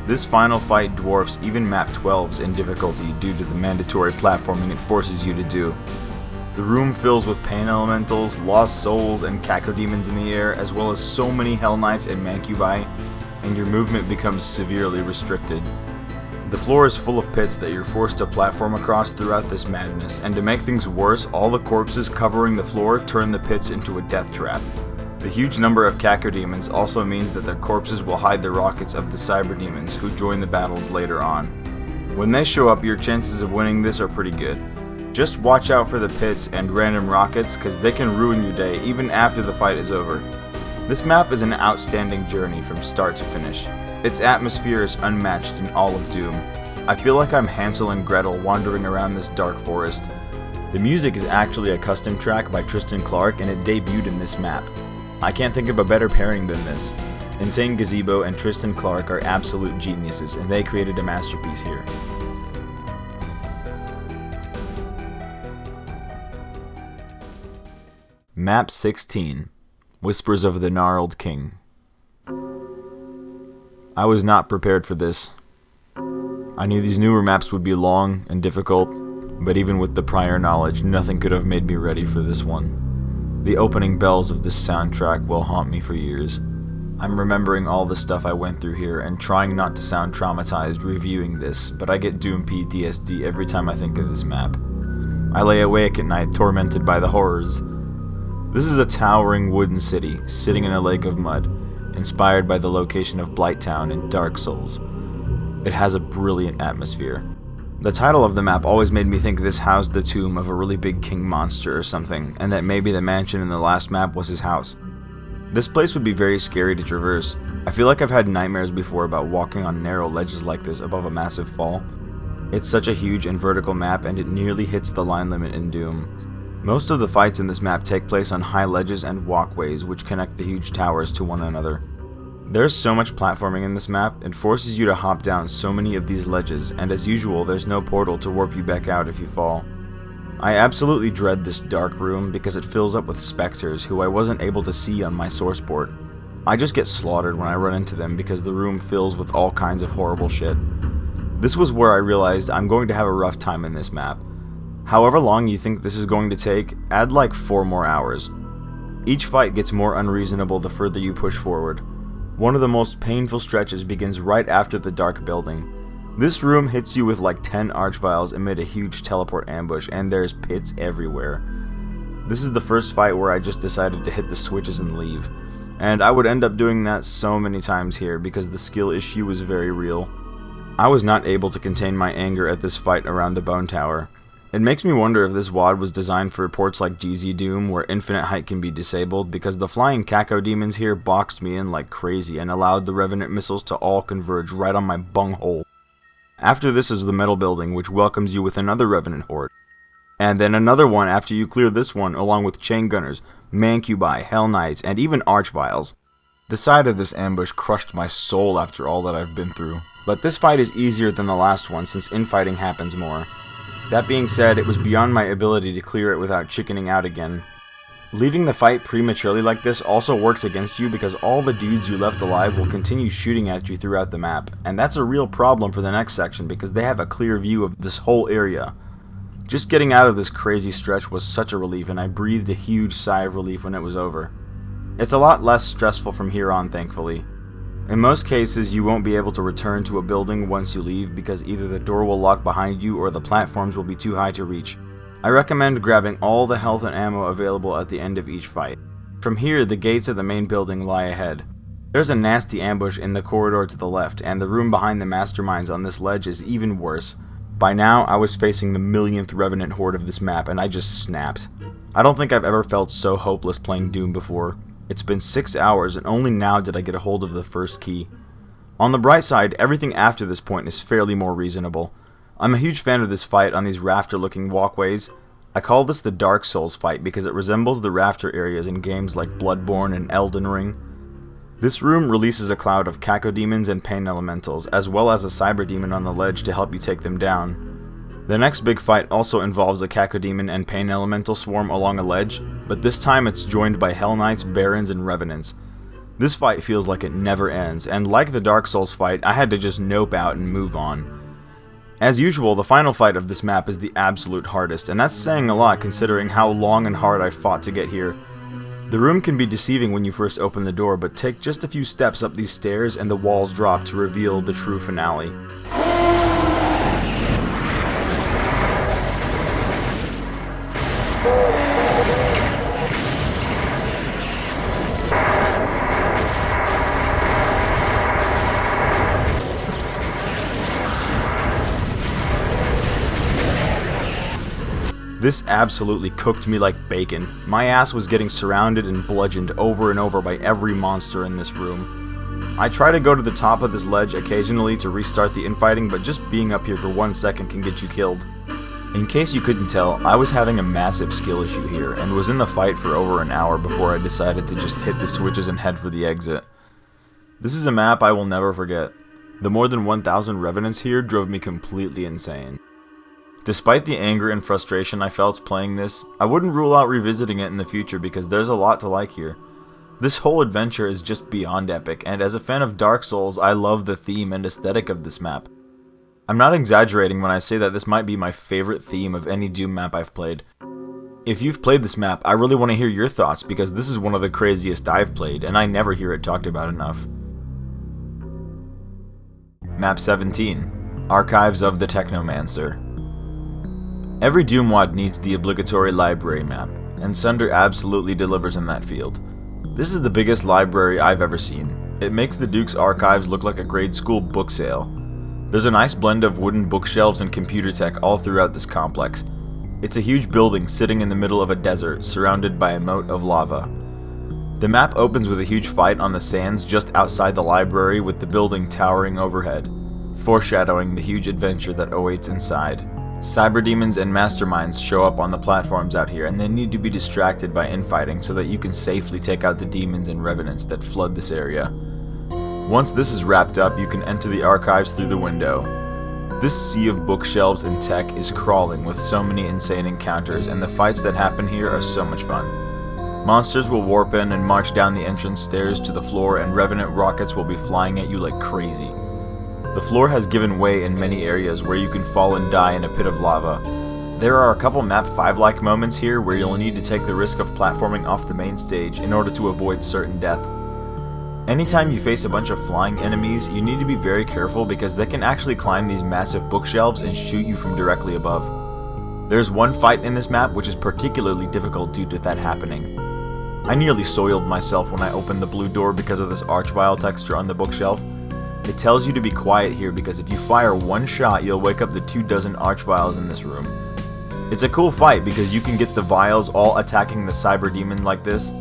This final fight dwarfs even map 12's in difficulty due to the mandatory platforming it forces you to do. The room fills with pain elementals, lost souls, and cacodemons in the air, as well as so many Hell Knights and Mancubi, and your movement becomes severely restricted. The floor is full of pits that you're forced to platform across throughout this madness, and to make things worse, all the corpses covering the floor turn the pits into a death trap. The huge number of cacodemons also means that their corpses will hide the rockets of the cyber demons who join the battles later on. When they show up, your chances of winning this are pretty good. Just watch out for the pits and random rockets, cause they can ruin your day even after the fight is over. This map is an outstanding journey from start to finish. Its atmosphere is unmatched in all of Doom. I feel like I'm Hansel and Gretel wandering around this dark forest. The music is actually a custom track by Tristan Clark, and it debuted in this map. I can't think of a better pairing than this. Insane Gazebo and Tristan Clark are absolute geniuses, and they created a masterpiece here. Map 16, Whispers of the Gnarled King. I was not prepared for this. I knew these newer maps would be long and difficult, but even with the prior knowledge, nothing could have made me ready for this one. The opening bells of this soundtrack will haunt me for years. I'm remembering all the stuff I went through here and trying not to sound traumatized reviewing this, but I get Doom PTSD every time I think of this map. I lay awake at night tormented by the horrors. This is a towering wooden city, sitting in a lake of mud, inspired by the location of Blighttown in Dark Souls. It has a brilliant atmosphere. The title of the map always made me think this housed the tomb of a really big king monster or something, and that maybe the mansion in the last map was his house. This place would be very scary to traverse. I feel like I've had nightmares before about walking on narrow ledges like this above a massive fall. It's such a huge and vertical map, and it nearly hits the line limit in Doom. Most of the fights in this map take place on high ledges and walkways which connect the huge towers to one another. There's so much platforming in this map, it forces you to hop down so many of these ledges, and as usual there's no portal to warp you back out if you fall. I absolutely dread this dark room because it fills up with specters who I wasn't able to see on my source port. I just get slaughtered when I run into them because the room fills with all kinds of horrible shit. This was where I realized I'm going to have a rough time in this map. However long you think this is going to take, add like 4 more hours. Each fight gets more unreasonable the further you push forward. One of the most painful stretches begins right after the dark building. This room hits you with like 10 archviles amid a huge teleport ambush, and there's pits everywhere. This is the first fight where I just decided to hit the switches and leave. And I would end up doing that so many times here because the skill issue was very real. I was not able to contain my anger at this fight around the bone tower. It makes me wonder if this WAD was designed for ports like GZ Doom where infinite height can be disabled, because the flying Caco demons here boxed me in like crazy and allowed the Revenant missiles to all converge right on my bunghole. After this is the metal building, which welcomes you with another Revenant horde. And then another one after you clear this one, along with chain gunners, mancubi, hell knights, and even archviles. The side of this ambush crushed my soul after all that I've been through. But this fight is easier than the last one since infighting happens more. That being said, it was beyond my ability to clear it without chickening out again. Leaving the fight prematurely like this also works against you because all the dudes you left alive will continue shooting at you throughout the map, and that's a real problem for the next section because they have a clear view of this whole area. Just getting out of this crazy stretch was such a relief, and I breathed a huge sigh of relief when it was over. It's a lot less stressful from here on, thankfully. In most cases, you won't be able to return to a building once you leave because either the door will lock behind you or the platforms will be too high to reach. I recommend grabbing all the health and ammo available at the end of each fight. From here, the gates of the main building lie ahead. There's a nasty ambush in the corridor to the left, and the room behind the masterminds on this ledge is even worse. By now, I was facing the millionth Revenant horde of this map, and I just snapped. I don't think I've ever felt so hopeless playing Doom before. It's been 6 hours, and only now did I get a hold of the first key. On the bright side, everything after this point is fairly more reasonable. I'm a huge fan of this fight on these rafter-looking walkways. I call this the Dark Souls fight because it resembles the rafter areas in games like Bloodborne and Elden Ring. This room releases a cloud of Caco demons and pain elementals, as well as a cyber demon on the ledge to help you take them down. The next big fight also involves a Caco demon and pain elemental swarm along a ledge, but this time it's joined by Hell Knights, Barons, and Revenants. This fight feels like it never ends, and like the Dark Souls fight, I had to just nope out and move on. As usual, the final fight of this map is the absolute hardest, and that's saying a lot considering how long and hard I fought to get here. The room can be deceiving when you first open the door, but take just a few steps up these stairs and the walls drop to reveal the true finale. This absolutely cooked me like bacon. My ass was getting surrounded and bludgeoned over and over by every monster in this room. I try to go to the top of this ledge occasionally to restart the infighting, but just being up here for 1 second can get you killed. In case you couldn't tell, I was having a massive skill issue here, and was in the fight for over an hour before I decided to just hit the switches and head for the exit. This is a map I will never forget. The more than 1,000 Revenants here drove me completely insane. Despite the anger and frustration I felt playing this, I wouldn't rule out revisiting it in the future because there's a lot to like here. This whole adventure is just beyond epic, and as a fan of Dark Souls, I love the theme and aesthetic of this map. I'm not exaggerating when I say that this might be my favorite theme of any Doom map I've played. If you've played this map, I really want to hear your thoughts because this is one of the craziest I've played, and I never hear it talked about enough. Map 17, Archives of the Technomancer. Every Doom.WAD needs the obligatory library map, and Sunder absolutely delivers in that field. This is the biggest library I've ever seen. It makes the Duke's archives look like a grade school book sale. There's a nice blend of wooden bookshelves and computer tech all throughout this complex. It's a huge building sitting in the middle of a desert, surrounded by a moat of lava. The map opens with a huge fight on the sands just outside the library with the building towering overhead, foreshadowing the huge adventure that awaits inside. Cyber demons and masterminds show up on the platforms out here, and they need to be distracted by infighting so that you can safely take out the demons and revenants that flood this area. Once this is wrapped up, you can enter the archives through the window. This sea of bookshelves and tech is crawling with so many insane encounters, and the fights that happen here are so much fun. Monsters will warp in and march down the entrance stairs to the floor, and revenant rockets will be flying at you like crazy. The floor has given way in many areas where you can fall and die in a pit of lava. There are a couple map 5-like moments here where you'll need to take the risk of platforming off the main stage in order to avoid certain death. Anytime you face a bunch of flying enemies, you need to be very careful because they can actually climb these massive bookshelves and shoot you from directly above. There's one fight in this map which is particularly difficult due to that happening. I nearly soiled myself when I opened the blue door because of this archvile texture on the bookshelf. It tells you to be quiet here because if you fire one shot, you'll wake up the 24 archviles in this room. It's a cool fight because you can get the vials all attacking the cyber demon like this.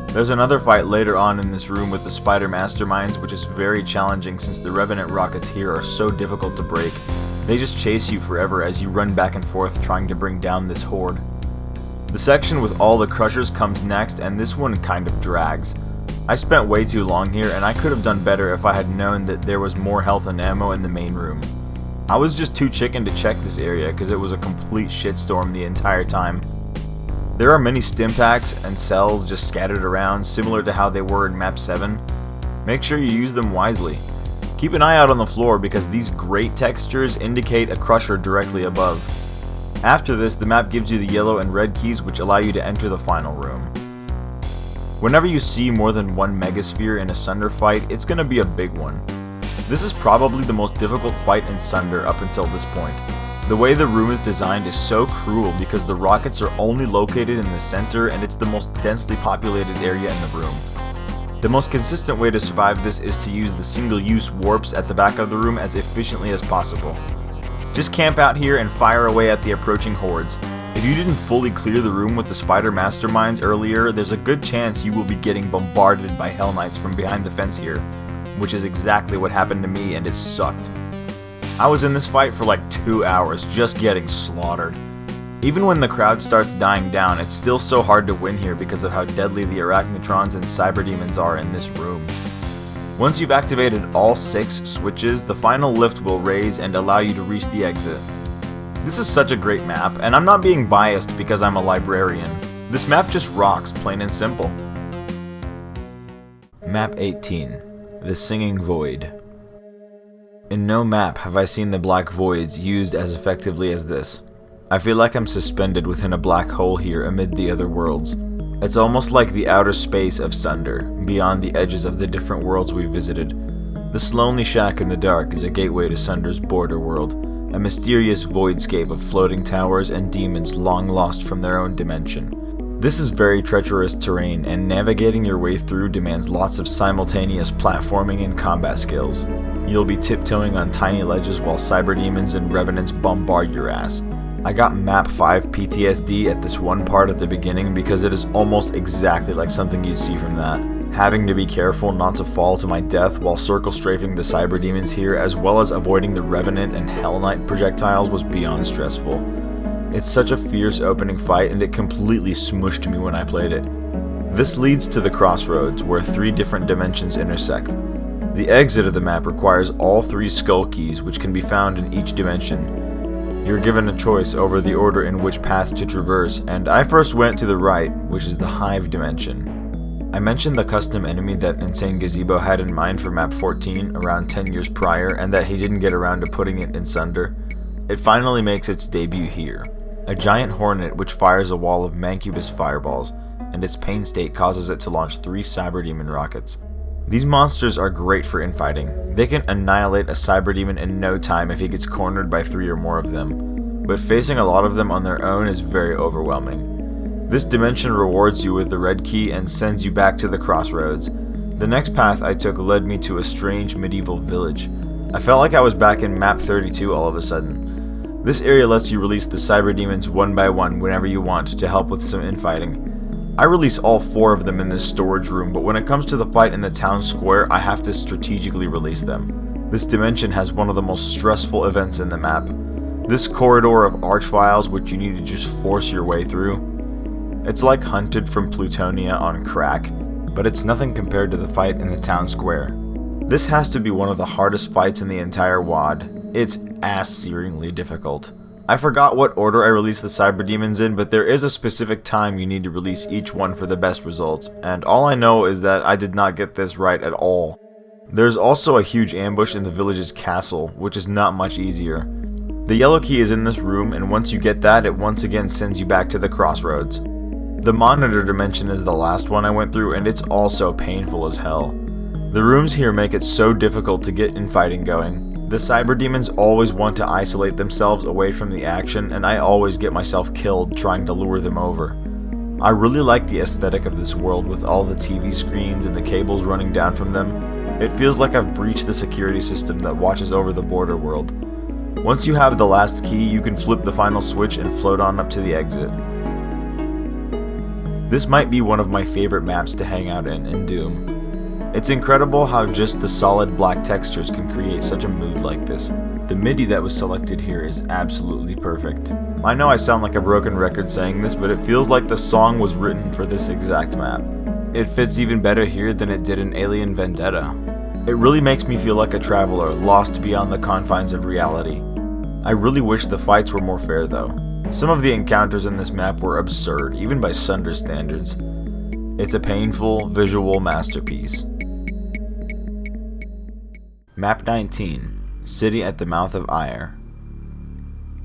There's another fight later on in this room with the spider masterminds, which is very challenging since the revenant rockets here are so difficult to break. They just chase you forever as you run back and forth trying to bring down this horde. The section with all the crushers comes next, and this one kind of drags. I spent way too long here, and I could have done better if I had known that there was more health and ammo in the main room. I was just too chicken to check this area because it was a complete shitstorm the entire time. There are many stim packs and cells just scattered around, similar to how they were in map 7. Make sure you use them wisely. Keep an eye out on the floor because these great textures indicate a crusher directly above. After this, the map gives you the yellow and red keys which allow you to enter the final room. Whenever you see more than one megasphere in a Sunder fight, it's going to be a big one. This is probably the most difficult fight in Sunder up until this point. The way the room is designed is so cruel because the rockets are only located in the center and it's the most densely populated area in the room. The most consistent way to survive this is to use the single-use warps at the back of the room as efficiently as possible. Just camp out here and fire away at the approaching hordes. If you didn't fully clear the room with the spider masterminds earlier, there's a good chance you will be getting bombarded by Hell Knights from behind the fence here, which is exactly what happened to me and it sucked. I was in this fight for like 2 hours just getting slaughtered. Even when the crowd starts dying down, it's still so hard to win here because of how deadly the arachnotrons and cyber demons are in this room. Once you've activated all 6 switches, the final lift will raise and allow you to reach the exit. This is such a great map, and I'm not being biased because I'm a librarian. This map just rocks, plain and simple. Map 18. The Singing Void. In no map have I seen the black voids used as effectively as this. I feel like I'm suspended within a black hole here amid the other worlds. It's almost like the outer space of Sunder, beyond the edges of the different worlds we visited. This lonely shack in the dark is a gateway to Sunder's border world, a mysterious voidscape of floating towers and demons long lost from their own dimension. This is very treacherous terrain, and navigating your way through demands lots of simultaneous platforming and combat skills. You'll be tiptoeing on tiny ledges while cyber demons and revenants bombard your ass. I got map 5 PTSD at this one part at the beginning because it is almost exactly like something you'd see from that. Having to be careful not to fall to my death while circle strafing the cyber demons here, as well as avoiding the revenant and Hell Knight projectiles, was beyond stressful. It's such a fierce opening fight and it completely smushed me when I played it. This leads to the crossroads where 3 different dimensions intersect. The exit of the map requires all 3 skull keys which can be found in each dimension. You're given a choice over the order in which paths to traverse, and I first went to the right, which is the Hive dimension. I mentioned the custom enemy that Insane Gazebo had in mind for map 14 around 10 years prior and that he didn't get around to putting it in Sunder. It finally makes its debut here. A giant hornet which fires a wall of Mancubus fireballs, and its pain state causes it to launch 3 cyber demon rockets. These monsters are great for infighting. They can annihilate a cyber demon in no time if he gets cornered by 3 or more of them, but facing a lot of them on their own is very overwhelming. This dimension rewards you with the red key and sends you back to the crossroads. The next path I took led me to a strange medieval village. I felt like I was back in map 32 all of a sudden. This area lets you release the cyber demons one by one whenever you want to help with some infighting. I release all 4 of them in this storage room, but when it comes to the fight in the town square, I have to strategically release them. This dimension has one of the most stressful events in the map. This corridor of archviles which you need to just force your way through. It's like Hunted from Plutonia on crack, but it's nothing compared to the fight in the town square. This has to be one of the hardest fights in the entire WAD. It's ass-searingly difficult. I forgot what order I released the cyber demons in, but there is a specific time you need to release each one for the best results, and all I know is that I did not get this right at all. There's also a huge ambush in the village's castle, which is not much easier. The yellow key is in this room, and once you get that, it once again sends you back to the crossroads. The monitor dimension is the last one I went through, and it's also painful as hell. The rooms here make it so difficult to get infighting going. The cyber demons always want to isolate themselves away from the action, and I always get myself killed trying to lure them over. I really like the aesthetic of this world with all the TV screens and the cables running down from them. It feels like I've breached the security system that watches over the border world. Once you have the last key, you can flip the final switch and float on up to the exit. This might be one of my favorite maps to hang out in Doom. It's incredible how just the solid black textures can create such a mood like this. The MIDI that was selected here is absolutely perfect. I know I sound like a broken record saying this, but it feels like the song was written for this exact map. It fits even better here than it did in Alien Vendetta. It really makes me feel like a traveler lost beyond the confines of reality. I really wish the fights were more fair though. Some of the encounters in this map were absurd, even by Sunder standards. It's a painful, visual masterpiece. Map 19, City at the Mouth of Ire.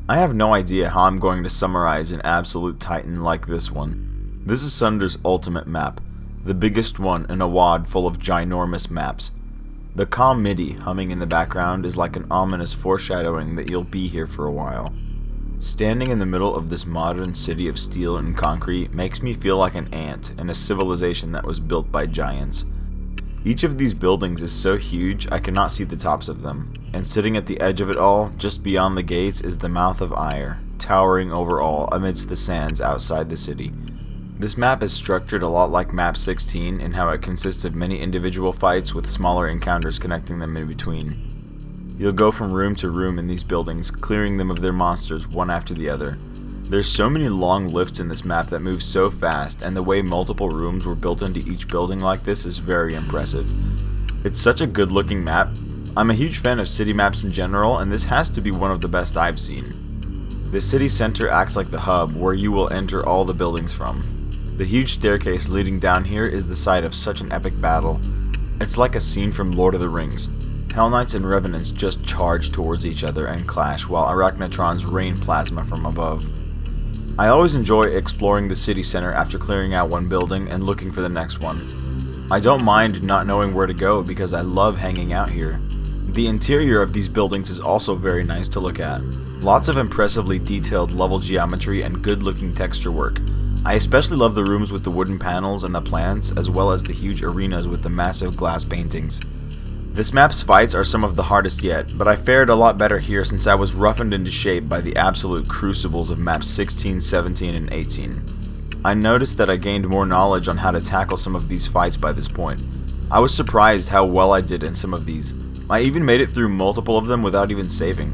I have no idea how I'm going to summarize an absolute titan like this one. This is Sunder's ultimate map, the biggest one in a WAD full of ginormous maps. The calm MIDI humming in the background is like an ominous foreshadowing that you'll be here for a while. Standing in the middle of this modern city of steel and concrete makes me feel like an ant in a civilization that was built by giants. Each of these buildings is so huge I cannot see the tops of them, and sitting at the edge of it all, just beyond the gates, is the Mouth of Ire, towering over all amidst the sands outside the city. This map is structured a lot like Map 16 in how it consists of many individual fights with smaller encounters connecting them in between. You'll go from room to room in these buildings, clearing them of their monsters one after the other. There's so many long lifts in this map that move so fast, and the way multiple rooms were built into each building like this is very impressive. It's such a good looking map. I'm a huge fan of city maps in general, and this has to be one of the best I've seen. The city center acts like the hub where you will enter all the buildings from. The huge staircase leading down here is the site of such an epic battle. It's like a scene from Lord of the Rings. Hell Knights and Revenants just charge towards each other and clash while Arachnotrons rain plasma from above. I always enjoy exploring the city center after clearing out one building and looking for the next one. I don't mind not knowing where to go because I love hanging out here. The interior of these buildings is also very nice to look at. Lots of impressively detailed level geometry and good looking texture work. I especially love the rooms with the wooden panels and the plants, as well as the huge arenas with the massive glass paintings. This map's fights are some of the hardest yet, but I fared a lot better here since I was roughened into shape by the absolute crucibles of maps 16, 17, and 18. I noticed that I gained more knowledge on how to tackle some of these fights by this point. I was surprised how well I did in some of these. I even made it through multiple of them without even saving.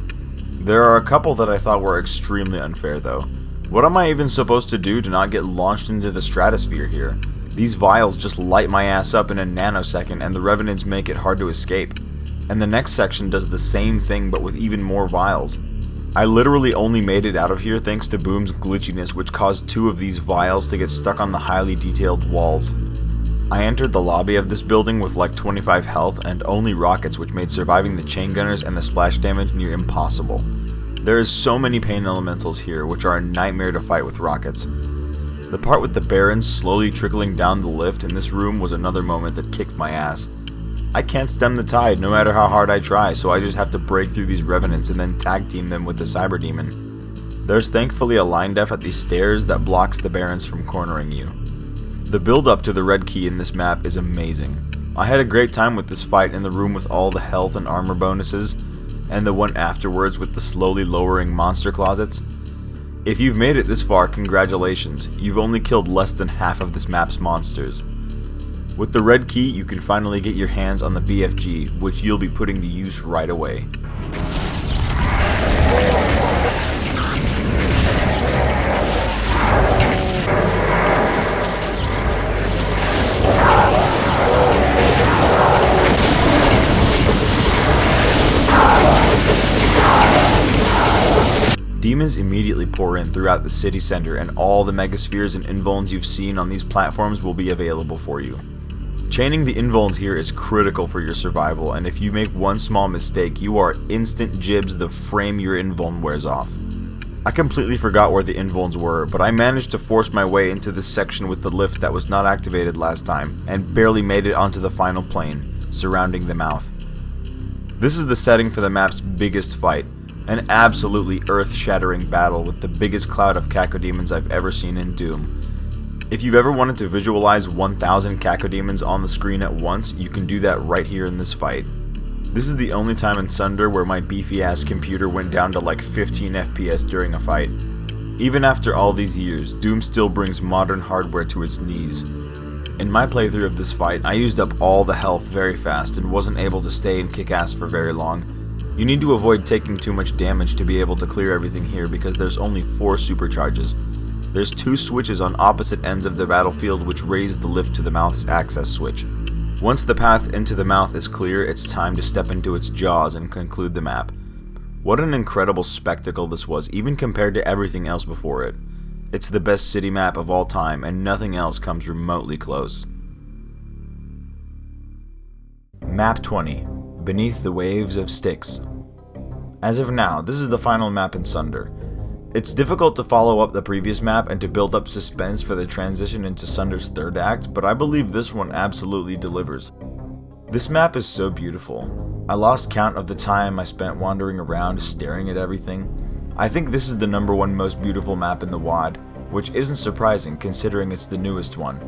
There are a couple that I thought were extremely unfair though. What am I even supposed to do to not get launched into the stratosphere here? These vials just light my ass up in a nanosecond and the revenants make it hard to escape. And the next section does the same thing but with even more vials. I literally only made it out of here thanks to Boom's glitchiness, which caused 2 of these vials to get stuck on the highly detailed walls. I entered the lobby of this building with like 25 health and only rockets, which made surviving the chain gunners and the splash damage near impossible. There is so many pain elementals here which are a nightmare to fight with rockets. The part with the barons slowly trickling down the lift in this room was another moment that kicked my ass. I can't stem the tide no matter how hard I try, so I just have to break through these revenants and then tag team them with the cyber demon. There's thankfully a line def at these stairs that blocks the barons from cornering you. The build up to the red key in this map is amazing. I had a great time with this fight in the room with all the health and armor bonuses, and the one afterwards with the slowly lowering monster closets. If you've made it this far, congratulations, you've only killed less than half of this map's monsters. With the red key, you can finally get your hands on the BFG, which you'll be putting to use right away. Demons immediately pour in throughout the city center, and all the megaspheres and invulns you've seen on these platforms will be available for you. Chaining the invulns here is critical for your survival, and if you make one small mistake, you are instant jibs the frame your invuln wears off. I completely forgot where the invulns were, but I managed to force my way into this section with the lift that was not activated last time, and barely made it onto the final plane, surrounding the mouth. This is the setting for the map's biggest fight, an absolutely earth-shattering battle with the biggest cloud of cacodemons I've ever seen in Doom. If you've ever wanted to visualize 1,000 cacodemons on the screen at once, you can do that right here in this fight. This is the only time in Sunder where my beefy-ass computer went down to like 15 FPS during a fight. Even after all these years, Doom still brings modern hardware to its knees. In my playthrough of this fight, I used up all the health very fast and wasn't able to stay and kick ass for very long. You need to avoid taking too much damage to be able to clear everything here because there's only 4 supercharges. There's 2 switches on opposite ends of the battlefield which raise the lift to the mouth's access switch. Once the path into the mouth is clear, it's time to step into its jaws and conclude the map. What an incredible spectacle this was, even compared to everything else before it. It's the best city map of all time, and nothing else comes remotely close. Map 20, Beneath the Waves of Styx. As of now, this is the final map in Sunder. It's difficult to follow up the previous map and to build up suspense for the transition into Sunder's third act, but I believe this one absolutely delivers. This map is so beautiful. I lost count of the time I spent wandering around staring at everything. I think this is the #1 most beautiful map in the WAD, which isn't surprising considering it's the newest one.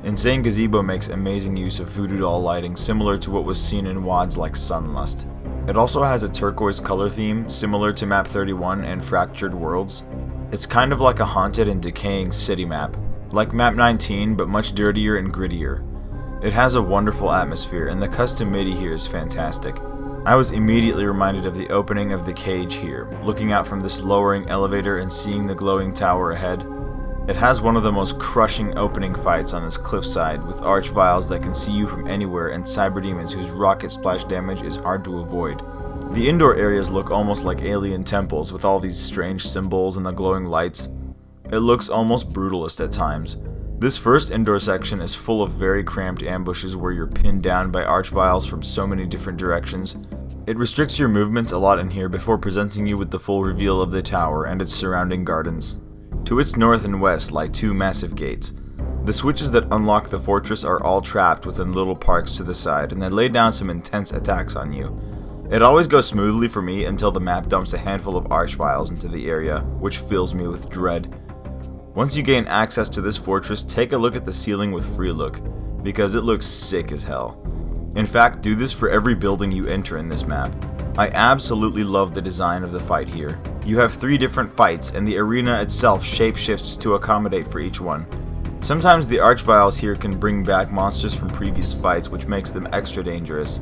Insane Gazebo makes amazing use of voodoo doll lighting similar to what was seen in WADs like Sunlust. It also has a turquoise color theme, similar to Map 31 and Fractured Worlds. It's kind of like a haunted and decaying city map, like Map 19 but much dirtier and grittier. It has a wonderful atmosphere and the custom MIDI here is fantastic. I was immediately reminded of the opening of the cage here, looking out from this lowering elevator and seeing the glowing tower ahead. It has one of the most crushing opening fights on this cliffside, with archviles that can see you from anywhere and cyberdemons whose rocket splash damage is hard to avoid. The indoor areas look almost like alien temples with all these strange symbols and the glowing lights. It looks almost brutalist at times. This first indoor section is full of very cramped ambushes where you're pinned down by archviles from so many different directions. It restricts your movements a lot in here before presenting you with the full reveal of the tower and its surrounding gardens. To its north and west lie 2 massive gates. The switches that unlock the fortress are all trapped within little parks to the side, and they lay down some intense attacks on you. It always goes smoothly for me until the map dumps a handful of archviles into the area, which fills me with dread. Once you gain access to this fortress, take a look at the ceiling with free look, because it looks sick as hell. In fact, do this for every building you enter in this map. I absolutely love the design of the fight here. You have 3 different fights, and the arena itself shapeshifts to accommodate for each one. Sometimes the archviles here can bring back monsters from previous fights, which makes them extra dangerous.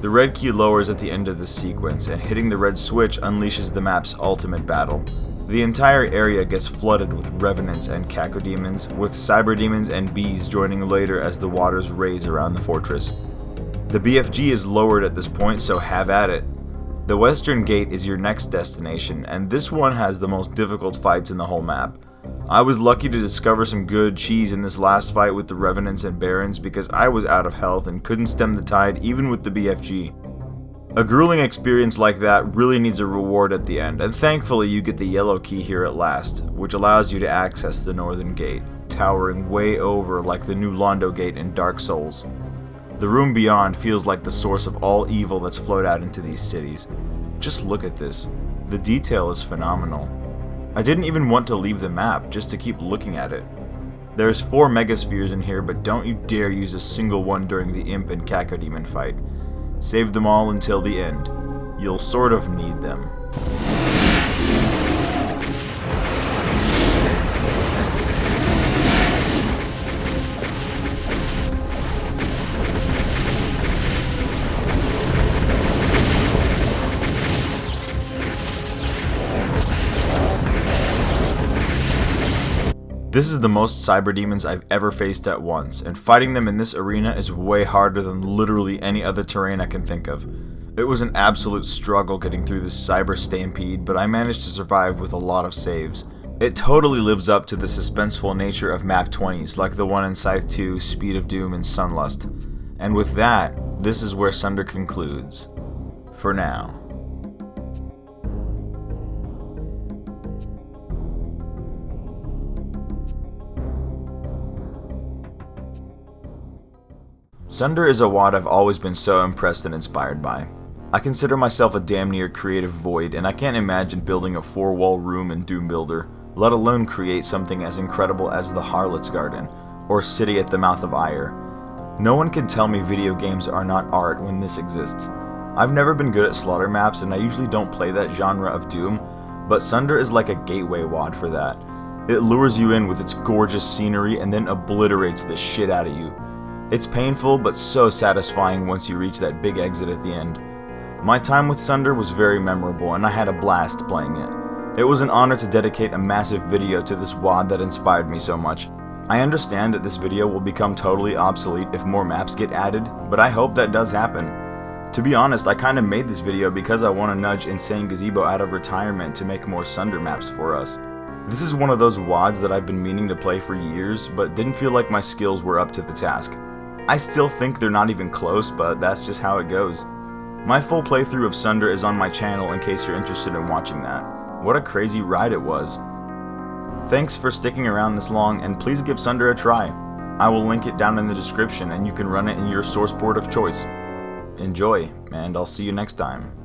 The red key lowers at the end of this sequence, and hitting the red switch unleashes the map's ultimate battle. The entire area gets flooded with revenants and cacodemons, with cyberdemons and bees joining later as the waters raise around the fortress. The BFG is lowered at this point, so have at it. The western gate is your next destination, and this one has the most difficult fights in the whole map. I was lucky to discover some good cheese in this last fight with the revenants and barons because I was out of health and couldn't stem the tide even with the BFG. A grueling experience like that really needs a reward at the end, and thankfully you get the yellow key here at last, which allows you to access the northern gate, towering way over like the new Londo gate in Dark Souls. The room beyond feels like the source of all evil that's flowed out into these cities. Just look at this. The detail is phenomenal. I didn't even want to leave the map just to keep looking at it. There's 4 megaspheres in here, but don't you dare use a single one during the Imp and Cacodemon fight. Save them all until the end. You'll sort of need them. This is the most cyberdemons I've ever faced at once, and fighting them in this arena is way harder than literally any other terrain I can think of. It was an absolute struggle getting through this cyber stampede, but I managed to survive with a lot of saves. It totally lives up to the suspenseful nature of Map 20s, like the one in Scythe 2, Speed of Doom, and Sunlust. And with that, this is where Sunder concludes. For now. Sunder is a WAD I've always been so impressed and inspired by. I consider myself a damn near creative void, and I can't imagine building a 4-wall room in Doom Builder, let alone create something as incredible as the Harlot's Garden, or City at the Mouth of Ire. No one can tell me video games are not art when this exists. I've never been good at slaughter maps, and I usually don't play that genre of Doom, but Sunder is like a gateway WAD for that. It lures you in with its gorgeous scenery and then obliterates the shit out of you. It's painful but so satisfying once you reach that big exit at the end. My time with Sunder was very memorable and I had a blast playing it. It was an honor to dedicate a massive video to this WAD that inspired me so much. I understand that this video will become totally obsolete if more maps get added, but I hope that does happen. To be honest, I kinda made this video because I want to nudge Insane Gazebo out of retirement to make more Sunder maps for us. This is one of those WADs that I've been meaning to play for years, but didn't feel like my skills were up to the task. I still think they're not even close, but that's just how it goes. My full playthrough of Sunder is on my channel in case you're interested in watching that. What a crazy ride it was. Thanks for sticking around this long, and please give Sunder a try. I will link it down in the description and you can run it in your source port of choice. Enjoy, and I'll see you next time.